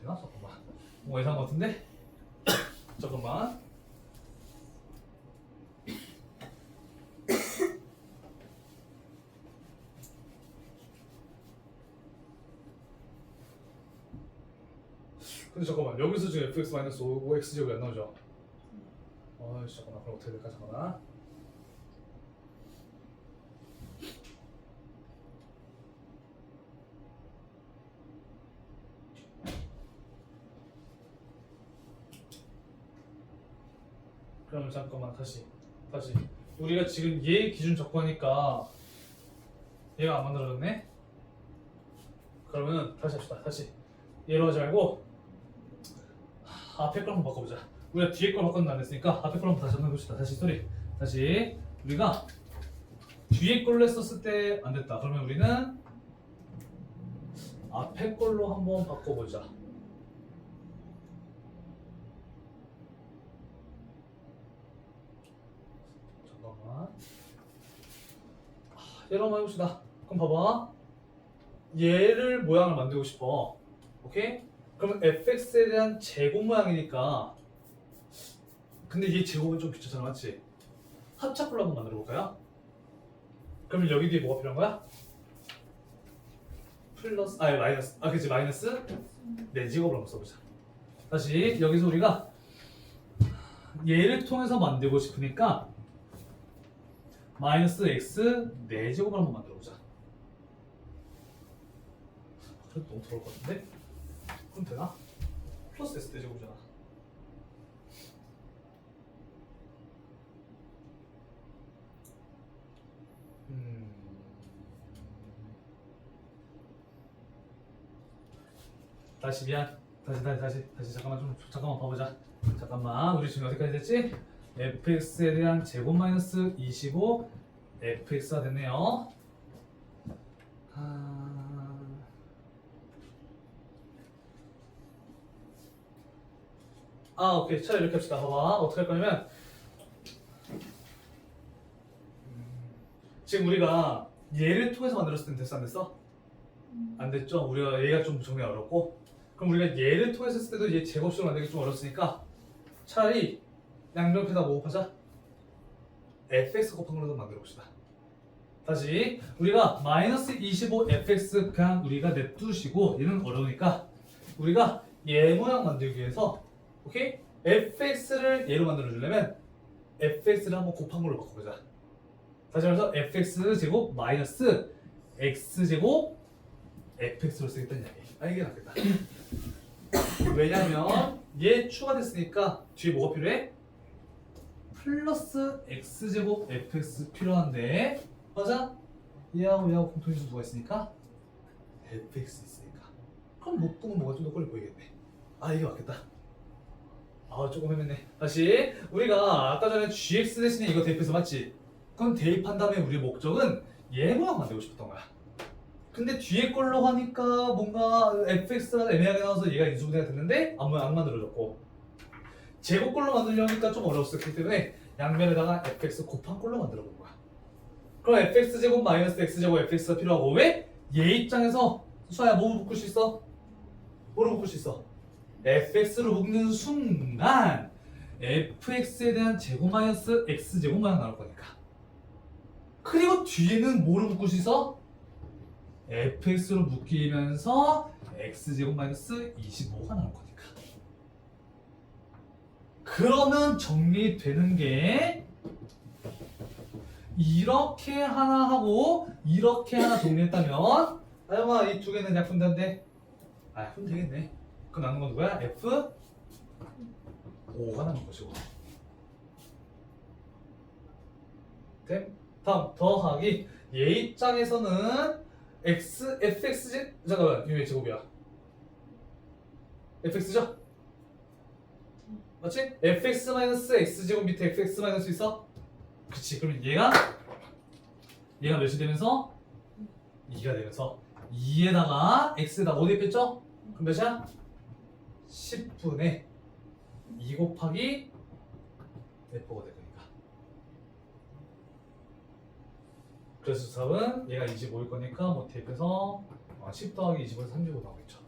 되나? 잠깐만 뭔가 이상한 것 같은데? 잠깐만 근데 잠깐만 여기서 지금 fx 5x 제곱이 안 나오죠? 잠깐만 그럼 어떻게 될까 잠깐만 그럼 잠깐만 다시 우리가 지금 얘 기준 적고하니까 얘가 안 만들어졌네? 그러면 다시 합시다. 다시 얘로 하지 말고 앞에 걸 한번 바꿔보자. 우리가 뒤에 걸 바꿨는데 안 됐으니까 앞에 걸 한번 다시 한번 해봅시다. 다시 우리가 뒤에 걸로 했었을 때 안 됐다. 그러면 우리는 앞에 걸로 한번 바꿔보자. 잠깐만 얘로 한번 해봅시다. 그럼 봐봐 얘를 모양을 만들고 싶어. 오케이? 그러면 fx에 대한 제곱 모양이니까 근데 얘 제곱은 좀 귀찮잖아 맞지? 합작불로 한번 만들어 볼까요? 그러면 여기 뒤에 뭐가 필요한 거야? 플러스 마이너스 그치 마이너스 4제곱을 한번 써보자. 다시 여기서 우리가 얘를 통해서 만들고 싶으니까 마이너스 x 4제곱을 한번 만들어 보자. 그래도 너무 더울 것 같은데? 그럼 되나? 플러스 s 4제곱이잖아. 다시 미안. 다시 잠깐만 봐보자. 잠깐만 우리 지금 어디까지 됐지? fx에 대한 제곱 마이너스 25 fx가 됐네요. 오케이. 자 이렇게 합시다. 봐봐. 어떻게 할 거냐면 지금 우리가 얘를 통해서 만들었을 땐 됐어 안 됐어? 안 됐죠? 우리가 얘가 좀 정리가 어렵고 그럼 우리가 얘를 통해서 했을 때도 얘 제곱식으로 만들기 좀 어렵으니까 차라리 양옆에다 뭐 곱하자? fx 곱한 걸로 만들어 봅시다. 다시 우리가 마이너스 25 fx 그냥 우리가 냅두시고 얘는 어려우니까 우리가 얘 모양 만들기 위해서 오케이? fx를 얘로 만들어 주려면 fx를 한번 곱한 걸로 바꿔보자. 다시 말해서 fx 제곱 마이너스 x 제곱 fx로 쓰겠다는 이야기. 이게 낫겠다. 왜냐면 얘 추가됐으니까 뒤에 뭐가 필요해? 플러스 x 제곱 fx 필요한데 맞아? 얘하고 공통인수 누가 있으니까? fx 있으니까. 그럼 목동은 뭐가 좀 더 걸려 보이겠네. 이게 맞겠다. 조금 헤맸네. 다시 우리가 아까 전에 gx 대신에 이거 대입해서 맞지? 그럼 대입한 다음에 우리 목적은 얘 모양 만들고 싶었던 거야. 근데 뒤에 걸로 하니까 뭔가 fx가 애매하게 나와서 얘가 인수분해가 됐는데 안 만들어졌고 제곱 걸로 만들려니까 좀 어려웠었기 때문에 양면에다가 fx 곱한 걸로 만들어 본 거야. 그럼 fx 제곱 마이너스 x 제곱 fx가 필요하고 왜? 얘 입장에서 수아야 뭐 묶을 수 있어? 뭐로 묶을 수 있어? fx로 묶는 순간 fx에 대한 제곱 마이너스 x 제곱 마이너스 나올 거니까. 그리고 뒤에는 뭐로 묶을 수 있어? fx로 묶이면서 x제곱 마이너스 25가 나올 거니까. 그러면 정리되는 게 이렇게 하나 하고 이렇게 하나 정리했다면 아영아 이 두 개는 약분된데 약분 되겠네. 그럼 남는 건 누구야? F5가 남은 것이고. 됨? 다음 더하기 얘 입장에서는 fx 잠깐만 이거 제곱이야. fx죠? 맞지? fx 마이너스 x 제곱 밑에 fx 마이너스 있어? 그치. 그러면 얘가 몇이 되면서 2가 되면서 2에다가 x에다가 어디 뺐죠? 그럼 몇이야? 10분의 2 곱하기 f가 될 거니까. 그래서 답은 얘가 25일 거니까 뭐 대입해서 10 더하기 25에서 35 나오겠죠.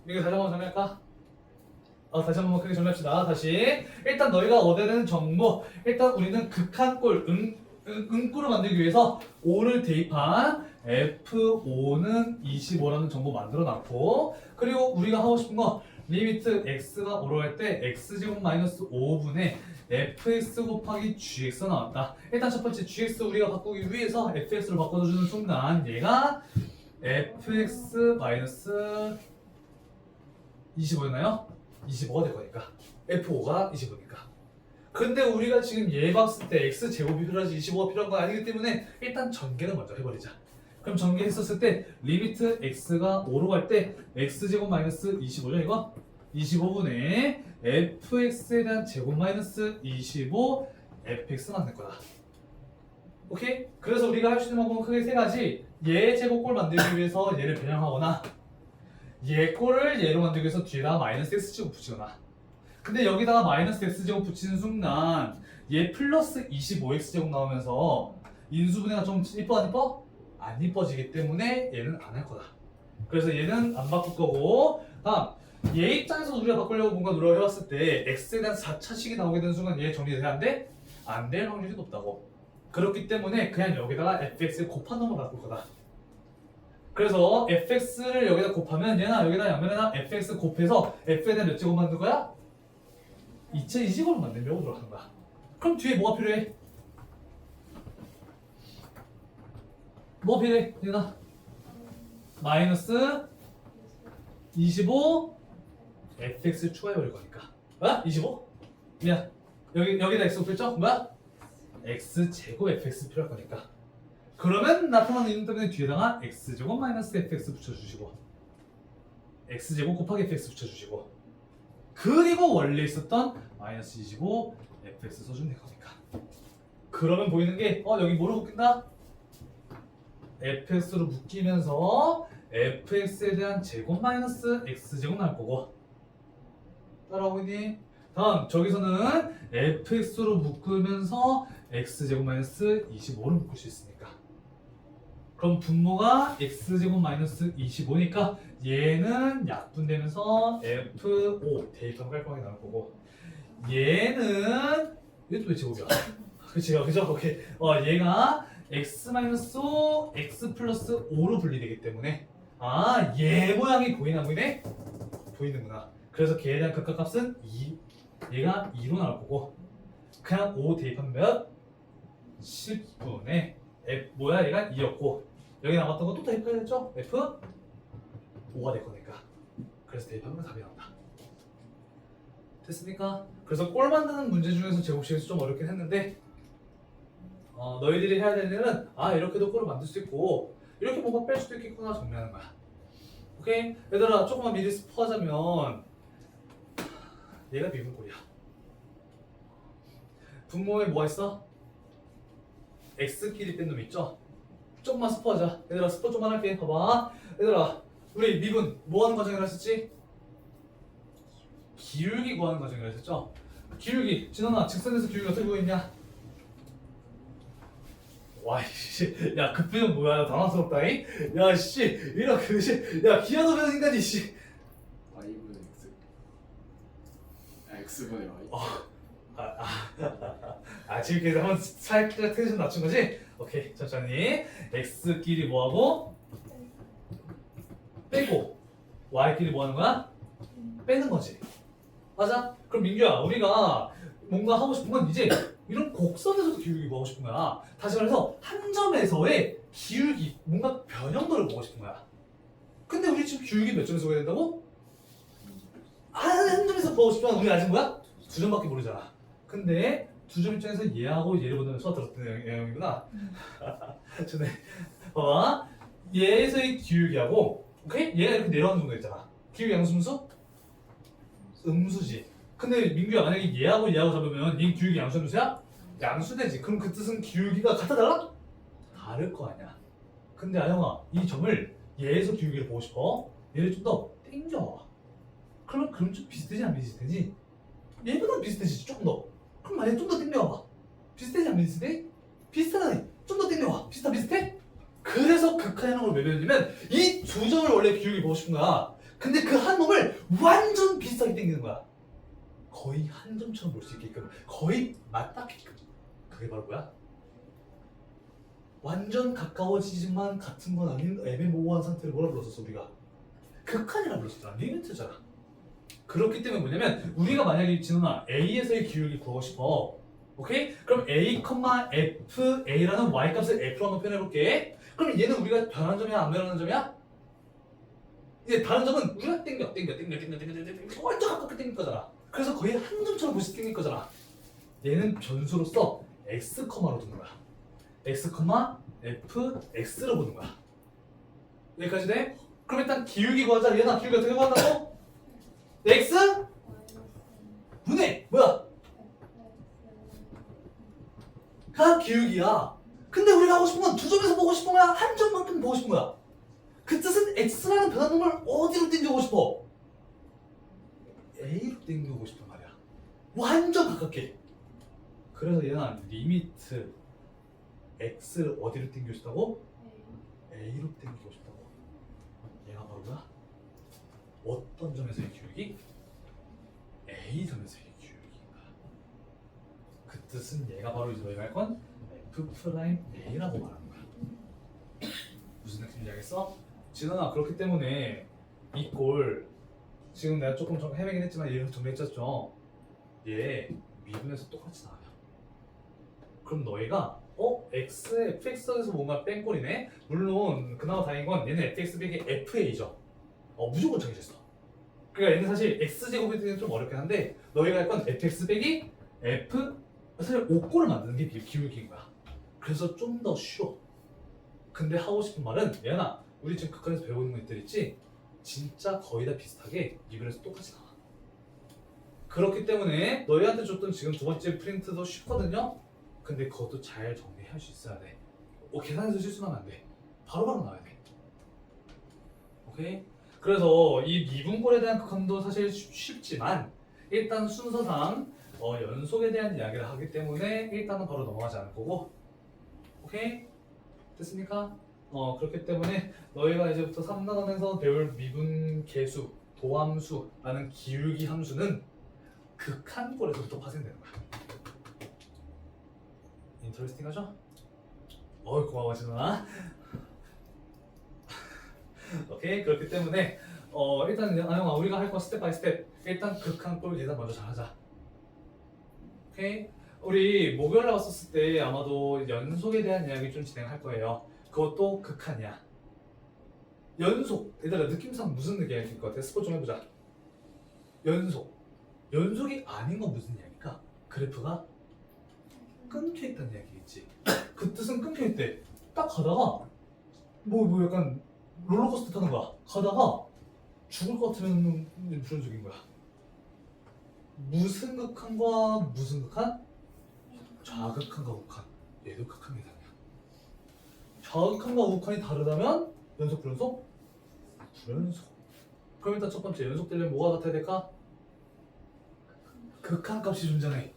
이거 다시 한번 정리할까? 다시 한번 크게 정리합시다. 다시 일단 너희가 얻어내는 정보 일단 우리는 극한꼴 응꼴을 만들기 위해서 5를 대입한 F5는 25라는 정보 만들어 놨고 그리고 우리가 하고 싶은 거 리미트 x가 5로 할 때 x제곱 마이너스 5분의 fx 곱하기 gx가 나왔다. 일단 첫 번째 gx 우리가 바꾸기 위해서 fx로 바꿔주는 순간 얘가 fx 마이너스 25였나요? 25가 될 거니까 f5가 25니까. 근데 우리가 지금 얘 봤을 때 x제곱이 필요하지 25가 필요한 건 아니기 때문에 일단 전개를 먼저 해버리자. 그럼 전개했었을 때 리미트 x가 5로 갈 때 x제곱 마이너스 25죠 이거? 25분의 fx에 대한 제곱 마이너스 25 fx 만들 거다. 오케이? 그래서 우리가 할 수 있는 방법은 크게 세 가지. 얘 제곱꼴 만들기 위해서 얘를 변형하거나 얘 꼴을 얘로 만들기 위해서 뒤에다가 마이너스 x제곱 붙이거나. 근데 여기다가 마이너스 x제곱 붙이는 순간 얘 플러스 25x제곱 나오면서 인수분해가 좀 이뻐 안 이뻐? 안 이뻐지기 때문에 얘는 안 할 거다. 그래서 얘는 안 바꿀 거고 다음 얘 입장에서 우리가 바꾸려고 뭔가 노력을 해봤을 때 x에 대한 4차식이 나오게 되는 순간 얘 정리돼야 안 돼? 안 될 확률이 높다고. 그렇기 때문에 그냥 여기다가 fx를 곱한 놈을 바꿀 거다. 그래서 fx를 여기다 곱하면 얘나 여기다 양면에다 fx 곱해서 f에 대한 몇 제곱 만들 거야? 2020으로 만들려고 노력하는 거야. 그럼 뒤에 뭐가 필요해? 뭐가 필요해? 얘나 마이너스 25 fx 추가해버릴 거니까. 뭐야? 25? 미안. 여기다 x 곱했죠? 뭐야? x 제곱 fx 필요할 거니까. 그러면 나타나는 이름 때문에 뒤에다가 x제곱 마이너스 fx 붙여주시고 x제곱 곱하기 fx 붙여주시고 그리고 원래 있었던 마이너스 25 fx 써주면 될 거니까. 그러면 보이는 게 여기 뭐로 묶인다? fx로 묶이면서 fx에 대한 제곱 마이너스 x제곱 나올 거고. 따라오고 있니? 다음 저기서는 fx로 묶으면서 x제곱 마이너스 25를 묶을 수 있으니까. 그럼 분모가 x제곱 마이너스 25니까 얘는 약분되면서 f5 대입하면 깔끔하게 나올 거고, 얘는 이게 또 왜 제곱이야? 그치요, 그죠? 오케이. 얘가 x 마이너스 5, x 플러스 5로 분리되기 때문에 얘 모양이 보이나 보이네? 보이는구나. 그래서 걔에 대한 극각값은 2, 얘가 2로 나올 거고, 그냥 5 대입하면 몇? 10분의 f 뭐야? 얘가 2였고 여기 남았던 거 또 대입해야죠? f 5가 될 거니까. 그래서 대입하면 답이 나온다. 됐습니까? 그래서 꼴 만드는 문제 중에서 제곱식에서 좀 어렵긴 했는데 너희들이 해야 될 일은 이렇게도 꼴을 만들 수 있고 이렇게 뭔가 뺄 수도 있겠구나 정리하는 거야. 오케이? 얘들아 조금만 미리 스포하자면 얘가 미분꼴이야. 분모에 뭐가 있어? x끼리 뺀 놈 있죠? 조금만 스포하자. 얘들아 스포 좀만 할게. 봐봐. 얘들아 우리 미분 뭐 하는 과정이라 했었지? 기울기 구하는 과정이라 했었죠? 기울기 진원아 직선에서 기울기 어떻게 구했냐? 와이씨 야 그 표정 뭐야 당황스럽다잉? 야씨 이렇게 야 기아도 배운 인간이 씨 y분의 x x분의 y 지금 그래서 한번 살짝 텐션 낮춘 거지? 오케이 천천히. x끼리 뭐하고? 빼고 y끼리 뭐하는 거야? 빼는 거지. 맞아? 그럼 민규야 우리가 뭔가 하고 싶은 건 이제 이런 곡선에서도 기울기 보고 싶은 거야. 다시 말해서 한 점에서의 기울기 뭔가 변형도를 보고 싶은 거야. 근데 우리 지금 기울기 몇 점에서 보야 된다고? 한 점에서 보고 싶지만 우리 아직 뭐야? 2점밖에 모르잖아. 근데 2점 입장에서 얘하고 얘를 보는 수학 들었던 내용이구나. 좋네. 봐봐. 얘에서의 기울기하고 오케이? 얘가 이렇게 내려가는 정도 있잖아. 기울기 양수음수? 음수지. 근데 민규야 만약에 얘하고 얘하고 잡으면 얘 기울기 양수 음수야? 양수되지. 그럼 그 뜻은 기울기가 같아 달라? 다를 거 아니야. 근데 아영아 이 점을 얘에서 기울기를 보고 싶어? 얘를 좀 더 땡겨와. 그럼 좀 비슷하지 안 비슷하지? 얘보다 비슷해지지 조금 더. 그럼 만약에 좀 더 땡겨와봐. 비슷하지 안 비슷해? 비슷하다니. 좀 더 땡겨와. 비슷해? 그래서 극한이라는 걸 왜 배웠냐면 이 두 점을 원래 기울기 보고 싶은 거야. 근데 그 한 놈을 완전 비슷하게 땡기는 거야. 거의 한 점처럼 볼 수 있게끔, 거의 맞닿게끔. 그게 바로 뭐야? 완전 가까워지지만 같은 건 아닌 애매모호한 상태를 뭐라 불렀었어 우리가? 극한이라 불렀었잖아. 리미트잖아. 그렇기 때문에 뭐냐면 우리가 만약에 진원아 A에서의 기울기 구하고 싶어. 오케이? 그럼 A, F, A라는 Y값을 F로 한번 표현해볼게. 그럼 얘는 우리가 변하는 점이야 안 변하는 점이야? 이제 다른 점은 우리가 땡겨 완전 가깝게 땡길 거잖아. 그래서 거의 한 점처럼 보시 땡길 거잖아. 얘는 변수로서 x, 로 두는 거야. x, f, x로 보는 거야. 여기까지 돼? 그럼 일단 기울기 구하자. 얘나 기울기 어떻게 구한다고? x 분의 뭐야? 가 기울기야. 근데 우리가 하고 싶은 건 두 점에서 보고 싶은 거야? 한 점만큼 보고 싶은 거야? 그 뜻은 x라는 변화놈을 어디로 땡겨오고 싶어? a로 땡겨오고 싶단 말이야. 완전 가깝게. 그래서 얘는 리미트 x를 어디로 땡기고 싶다고? a로 땡기고 싶다고. 얘가 바로 뭐야? 어떤 점에서의 기울기? a 점에서의 기울기인가. 그 뜻은 얘가 바로 이제 너희가 할 건 f'a라고 말하는 거야. 무슨 느낌인지 알겠어? 진원아 그렇기 때문에 이 꼴 지금 내가 조금 헤매긴 했지만 얘를 정리했었죠. 얘 미분에서 똑같이 나와요. 그럼 너희가 x의 fx에서 뭔가 뺀 꼴이네? 물론 그나마 다행인 건 얘는 fx 빼기 fa죠. 무조건 정해졌어. 그러니까 얘는 사실 x제곱에 대해서 좀 어렵긴 한데 너희가 할 건 fx 빼기 f 사실 5꼴을 만드는 게 기울기인 거야. 그래서 좀 더 쉬워. 근데 하고 싶은 말은 얘나 우리 지금 극한에서 배우는 것들 있지? 진짜 거의 다 비슷하게 미분에서 똑같이 나와. 그렇기 때문에 너희한테 줬던 지금 두 번째 프린트도 쉽거든요. 근데 그것도 잘 정리할 수 있어야 돼. 계산해서 실수하면 안 돼. 바로바로 나와야 돼. 오케이? 그래서 이 미분꼴에 대한 극한도 사실 쉽지만 일단 순서상 연속에 대한 이야기를 하기 때문에 일단은 바로 넘어가지 않을 거고. 오케이? 됐습니까? 그렇기 때문에 너희가 이제부터 3단원에서 배울 미분 계수, 도함수라는 기울기 함수는 극한꼴에서부터 파생되는 거야. 인터레스팅하죠? 고마워 진아. 오케이, 그렇기 때문에 일단 아영아 우리가 할 거 스텝 바이 스텝. 일단 극한꼴 계산 먼저 잘하자. 오케이? 우리 목요일에 왔었을 때 아마도 연속에 대한 이야기 좀 진행할 거예요. 그것도 극한이야. 연속. 얘들아 느낌상 무슨 얘기일 것 같아? 스포 좀 해보자. 연속이 아닌 건 무슨 이야기일까? 그래프가 끊겨있다는 이야기겠지. 그 뜻은 끊겨있대. 딱 가다가 뭐 약간 롤러코스터 타는 거야. 가다가 죽을 것 같으면 불연속인 거야. 무슨 극한과 무슨 극한? 좌극한과 우극한. 얘도 극한 계산이야. 좌극한과 우극한이 다르다면 연속 불연속? 불연속. 그럼 일단 첫 번째 연속되려면 뭐가 같아야 될까? 극한값이 존재해.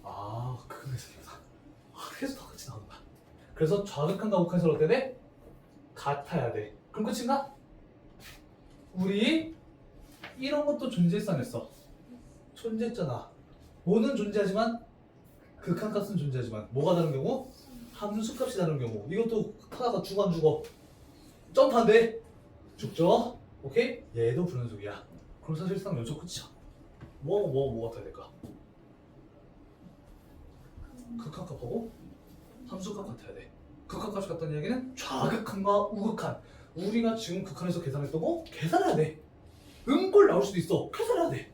극한 계산이다. 계속 다 같이 나온다. 그래서 좌극한과 우극한이 어때야 돼? 같아야 돼. 그럼 끝인가? 우리 이런 것도 존재했어 안 했어? 존재했잖아. 뭐는 존재하지만 극한값은 존재하지만 뭐가 다른 경우? 함수값이 다른 경우. 이것도 하다가 죽어 안 죽어? 점프한대. 죽죠? 오케이? 얘도 불연속이야. 그럼 사실상 연속 끝이야. 뭐 같아야 될까? 극한값하고 함수값 같아야 돼. 극한값이 같다는 이야기는 좌극한과 우극한. 우리가 지금 극한에서 계산했던 거 계산해야 돼. 음꼴 나올 수도 있어. 계산해야 돼.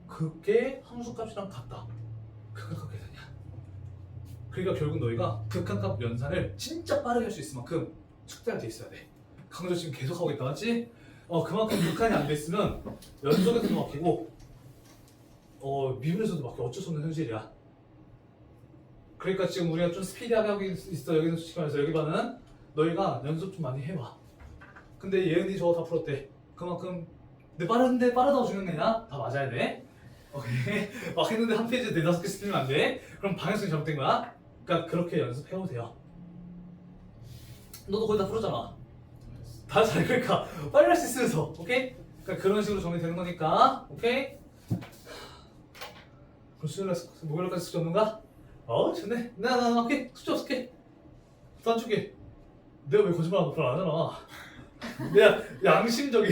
그게 함수값이랑 같다. 극한값 계산이야. 그러니까 결국 너희가 극한값 연산을 진짜 빠르게 할 수 있을 만큼 숙제가 돼 있어야 돼. 강조 지금 계속 하고 있다 맞지? 그만큼 극한이 안 됐으면 연속에서도 막히고 미분에서도 막혀. 어쩔 수 없는 현실이야. 그러니까 지금 우리가 좀 스피디하게 하고 있어. 여기는 솔직히 말해서 여기 반은 너희가 연습 좀 많이 해봐. 근데 예은이 저거 다 풀었대. 그만큼 근데 빠르다고 중요한 게 아니라 다 맞아야 돼. 오케이. 막 했는데 한 페이지에 4-5개 쓰면 안 돼. 그럼 방향성이 잘못된 거야. 그러니까 그렇게 연습해도 돼요. 너도 거의 다 풀었잖아. 다 잘. 그러니까 빨리 할 수 있어서. 오케이? 그러니까 그런 식으로 정리되는 거니까. 오케이? 그럼 수요일날 목요일까지 숙제 없는가? 좋네. 나 오케이. 숙제 없을게. 또 안 줄게. 내가 왜 거짓말하고 그걸 안 하잖아. 내가 양심적인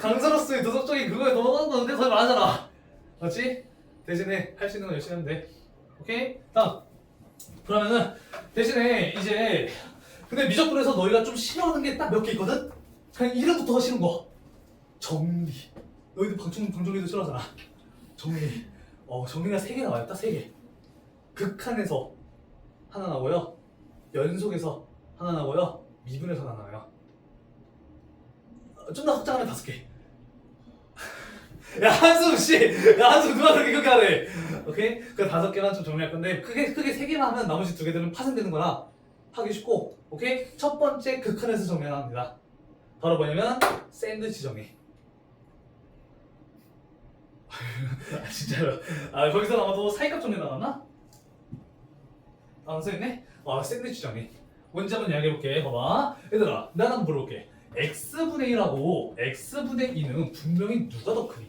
강사로서의 도덕적인 그거에 넘어가는 건데 거짓말 안 하잖아. 맞지? 대신에 할 수 있는 건 열심히 하면 돼. 오케이? 다음. 그러면은 대신에 이제 근데 미적분에서 너희가 좀 싫어하는 게 딱 몇 개 있거든? 그냥 이름부터가 싫은 거. 정리. 너희들 방정리도 싫어하잖아. 정리. 정리가 3개 나와요. 딱 3개. 극한에서 하나 나오고요. 연속에서 하나 나오고요. 미분에서 하나 나와요. 좀 더 확장하면 5개. 야 한숨 씨! 야 한숨 누가 그렇게 하래? 오케이? 그 5개만 좀 정리할 건데 크게 3개만 하면 나머지 2개들은 파생되는 거라 하기 쉽고 오케이? 첫 번째 극한에서 정리합니다. 바로 뭐냐면 샌드위치 정리. 진짜로. 거기서 아마도 사이값 정리 나왔나? 안 써있네? 샌드위치 정리. 뭔지 한번 이야기해볼게. 봐봐. 얘들아, 난 한번 물어볼게. x분의 1하고 x분의 2는 분명히 누가 더 크니?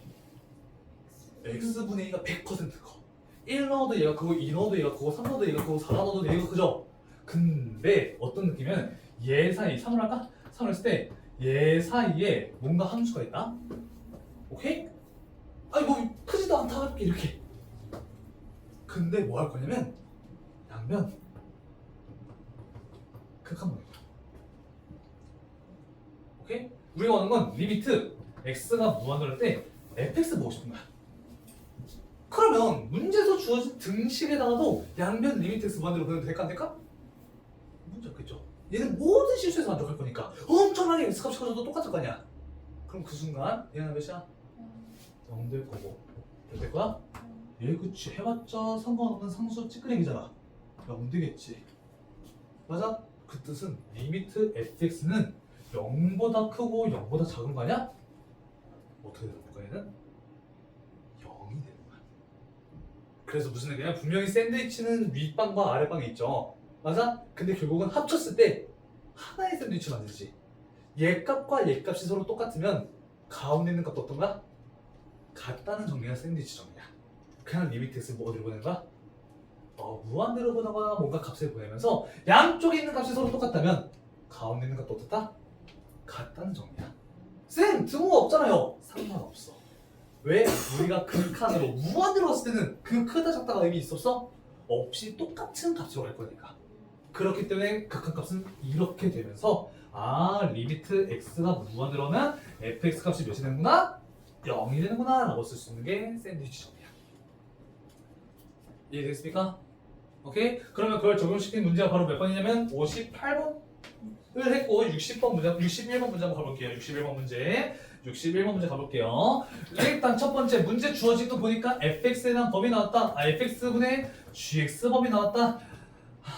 x분의 2가 100% 커. 1 넣어도 얘가 크고 2 넣어도 얘가 크고 3 넣어도 얘가 크고 4 넣어도 얘가 크죠? 근데 어떤 느낌이면 얘 사이 3을 할까? 3을 했을 때 얘 사이에 뭔가 함수가 있다? 오케이? 아니 뭐 크지도 않다 이렇게. 근데 뭐 할 거냐면 양면 극한 모양. 오케이? 우리가 원하는 건 리미트 x가 무한으로 할 때 fx 보고 싶은 거야. 그러면 문제에서 주어진 등식에다가도 양면 리미트 x 무한대로 보내도 될까 안 될까? 문제 없겠죠. 얘는 모든 실수에서 만족할 거니까 엄청나게 x값이 커져도 똑같을 거 아니야. 그럼 그 순간 얘는 몇이야? 0 될 거고. 몇 될 거야? 얘 그치 해봤자 상관없는 상수 찌끄레기잖아. 0 되겠지. 맞아? 그 뜻은 리미트 fx는 0보다 크고 0보다 작은 거 아니야? 어떻게 되는 거야 얘는? 0이 되는 거야. 그래서 무슨 얘기냐? 분명히 샌드위치는 윗방과 아랫방이 있죠. 맞아? 근데 결국은 합쳤을 때 하나의 샌드위치 만들지. 얘 값과 얘 값이 서로 똑같으면 가운데 있는 값도 어떤가? 같다는 정리가 샌드위치 정리야. 그냥 리미트 x를 뭐 어디로 보내는 거야? 무한대로 보내거나 뭔가 값을 보내면서 양쪽에 있는 값이 서로 똑같다면 가운데 있는 값도 어떻다? 같다는 정리야. 쌤! 등호가 없잖아요. 상관없어. 왜? 우리가 극한으로 무한대로 갔을 때는 그 크다 작다가 의미 있었어? 없이 똑같은 값으로 갈 거니까. 그렇기 때문에 극한값은 이렇게 되면서 리미트 x가 무한대로 하면 fx 값이 몇이 되는구나? 0이 되는구나 라고 쓸 수 있는 게 샌드위치 정리야. 이해되겠습니까? 오케이? 그러면 그걸 적용시킨 문제가 바로 몇 번이냐면 58번을 했고 60번 문제, 61번 문제 한번 가볼게요. 61번 문제 가볼게요. 일단 첫 번째 문제 주어진 거 보니까 fx에 대한 법이 나왔다. fx분의 gx 법이 나왔다.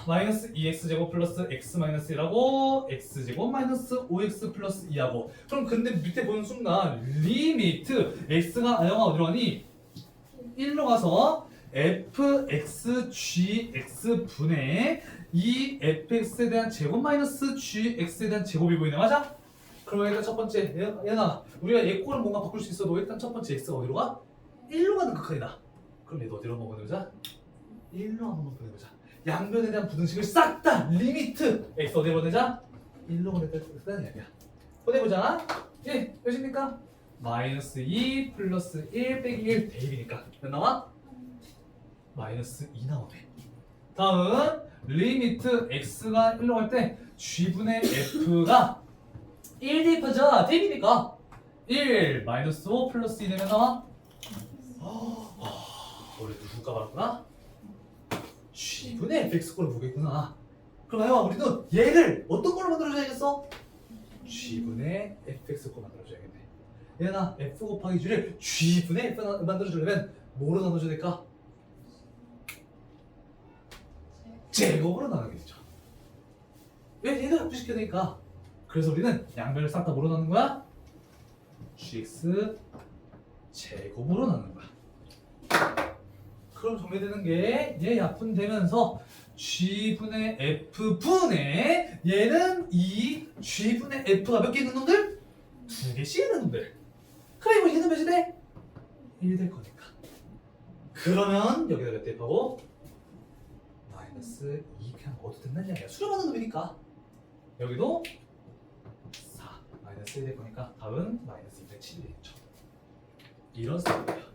마이너스 2x제곱 플러스 x 마이너스 1하고 x제곱 마이너스 5x 플러스 2하고 그럼 근데 밑에 보는 순간 리미트 x가 영화 어디로 가니? 1로 가서 fxgx 분의 이 fx에 대한 제곱 마이너스 gx에 대한 제곱이 보이네. 맞아? 그러면 일단 첫 번째 얘나 우리가 얘 꼴은 뭔가 바꿀 수 있어도 일단 첫 번째 x가 어디로 가? 1로 가는 극한이다. 그럼 얘도 어디로 한번 보내보자? 1로 한번 보내보자. 양변에 대한 부등식을 싹 다 리미트 x 어디로 보내자? 1로 보내자는 얘기야. 보내보자. 예, 몇입니까? 마이너스 2 플러스 1 빼기 1 대입이니까 몇 나와? 마이너스 2 나오네. 다음은 리미트 x가 1로 갈 때 g분의 f가 1 대입하자. 대입이니까 1 마이너스 5 플러스 2 되면 나와? 우리 누구가 말았구나? g분의 fx 꼴을 보겠구나. 그럼 아영아 우리는 얘를 어떤 걸로 만들어줘야겠어? g분의 fx 꼴 만들어줘야겠네. 얘나 f 곱하기 g를 g분의 f 만들어주려면 뭐로 나눠줘야 될까? 제곱으로 나누겠죠. 왜 얘를 합주시켜야 되니까. 그래서 우리는 양변을 싹 다 뭐로 나누는 거야? gx 제곱으로 나누는 거야. 그럼 정리되는 게 얘 약분되면서 g분의 f분의 얘는 이 g분의 f가 몇 개 있는 놈들? 2개씩 있는 놈들. 그래 이거 얘는 몇이 돼? 1 될 거니까. 그러면 여기다 몇 대입하고? 마이너스 2 그냥 넣어도 된다는 얘기야. 수렴하는 놈이니까. 여기도 4 마이너스 1 될 거니까 답은 마이너스 207이 되겠죠. 이런 스타일이에요.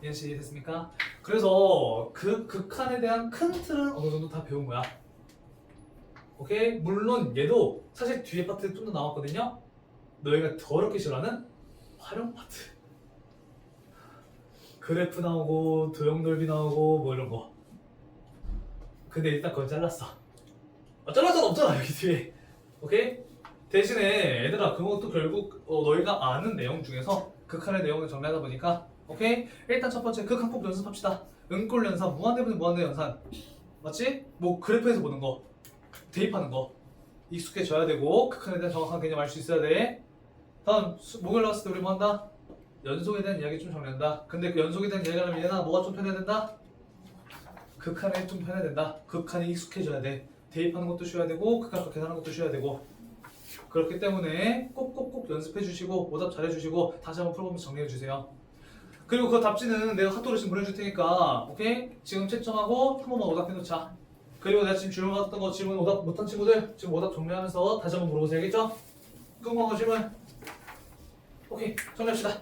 이해됐습니까? 그래서 그 극한에 대한 큰 틀은 어느 정도 다 배운 거야. 오케이? 물론 얘도 사실 뒤에 파트 좀 더 나왔거든요. 너희가 더럽게 싫어하는 활용 파트. 그래프 나오고 도형 넓이 나오고 뭐 이런 거. 근데 일단 그건 잘랐어. 잘랄 건 없잖아 여기 뒤에. 오케이? 대신에 얘들아 그것도 결국 너희가 아는 내용 중에서 극한의 내용을 정리하다 보니까 오케이? 일단 첫 번째 극한 꼭 연습합시다. 응꼴 연산, 무한대분의 무한대 연산. 맞지? 뭐 그래프에서 보는 거, 대입하는 거 익숙해져야 되고 극한에 대한 정확한 개념 알 수 있어야 돼. 다음 목요일 나왔을 때 우리 뭐 한다? 연속에 대한 이야기 좀 정리한다. 근데 그 연속에 대한 이야기를 하면 얘나 뭐가 좀 편해야 된다? 극한에 좀 편해야 된다. 극한에 익숙해져야 돼. 대입하는 것도 쉬어야 되고 극한 계산하는 것도 쉬어야 되고 그렇기 때문에 꼭꼭꼭 연습해 주시고 오답 잘해 주시고 다시 한번 풀어보면서 정리해 주세요. 그리고 그 답지는 내가 카톡으로 지금 보내줄 테니까 오케이? 지금 채점하고 한 번만 오답해 놓자. 그리고 내가 지금 질문 받았던 거 질문 오답 못한 친구들 지금 오답 정리하면서 다시 한번 물어보세요. 알겠죠? 궁금한 거 질문. 오케이 정리합시다.